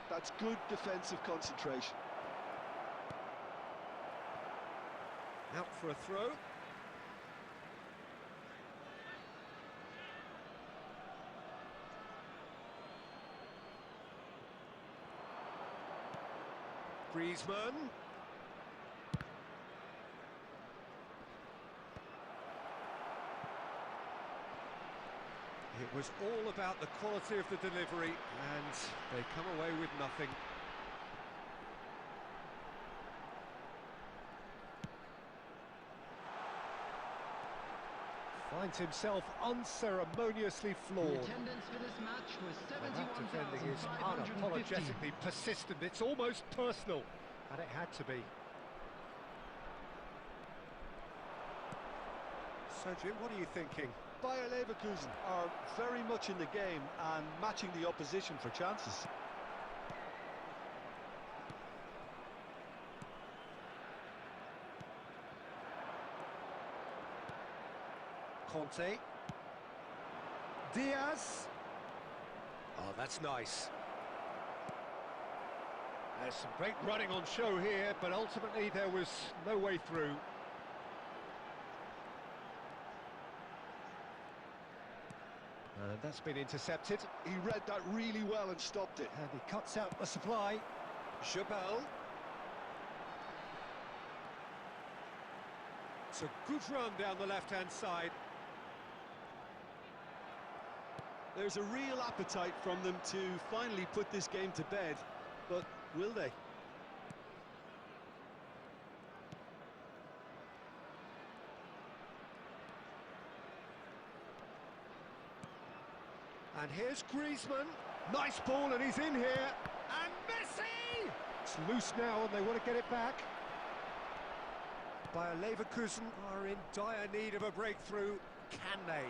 Speaker 2: That's good defensive concentration.
Speaker 6: Out for a throw. Griezmann. It was all about the quality of the delivery, and they come away with nothing. Finds himself unceremoniously floored.
Speaker 3: The attendance for this match was
Speaker 6: Well, that defending is
Speaker 3: 71,550.
Speaker 6: unapologetically persistent. It's almost personal, and it had to be. So, Jim, what are you thinking?
Speaker 2: Bayer Leverkusen are very much in the game and matching the opposition for chances.
Speaker 6: Conte. Diaz. Oh, that's nice. There's some great running on show here, but ultimately there was no way through. And that's been intercepted.
Speaker 2: He read that really well and stopped it.
Speaker 6: And he cuts out the supply. Chabelle. It's a good run down the left-hand side.
Speaker 2: There's a real appetite from them to finally put this game to bed, but will they?
Speaker 6: And here's Griezmann. Nice ball, and he's in here. And Messi! It's loose now, and they want to get it back. Bayer Leverkusen are in dire need of a breakthrough. Can they?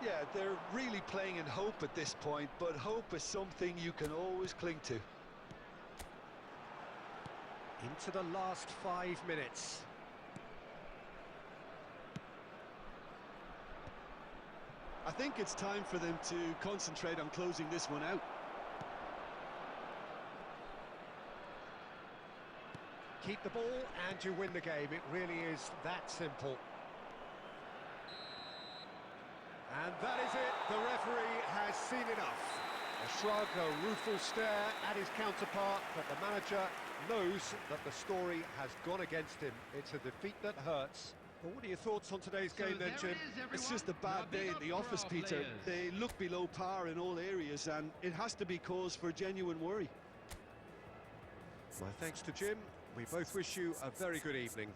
Speaker 2: Yeah, they're really playing in hope at this point, but hope is something you can always cling to.
Speaker 6: Into the last 5 minutes.
Speaker 2: I think it's time for them to concentrate on closing this one out.
Speaker 6: Keep the ball and you win the game. It really is that simple. And that is it. The referee has seen enough. A shrug, a rueful stare at his counterpart, but the manager knows that the story has gone against him. It's a defeat that hurts. Well, what are your thoughts on today's game then, Jim?
Speaker 2: It's just a bad day in the office, Peter. They look below par in all areas, and it has to be cause for genuine worry.
Speaker 6: My thanks to Jim. We both wish you a very good evening.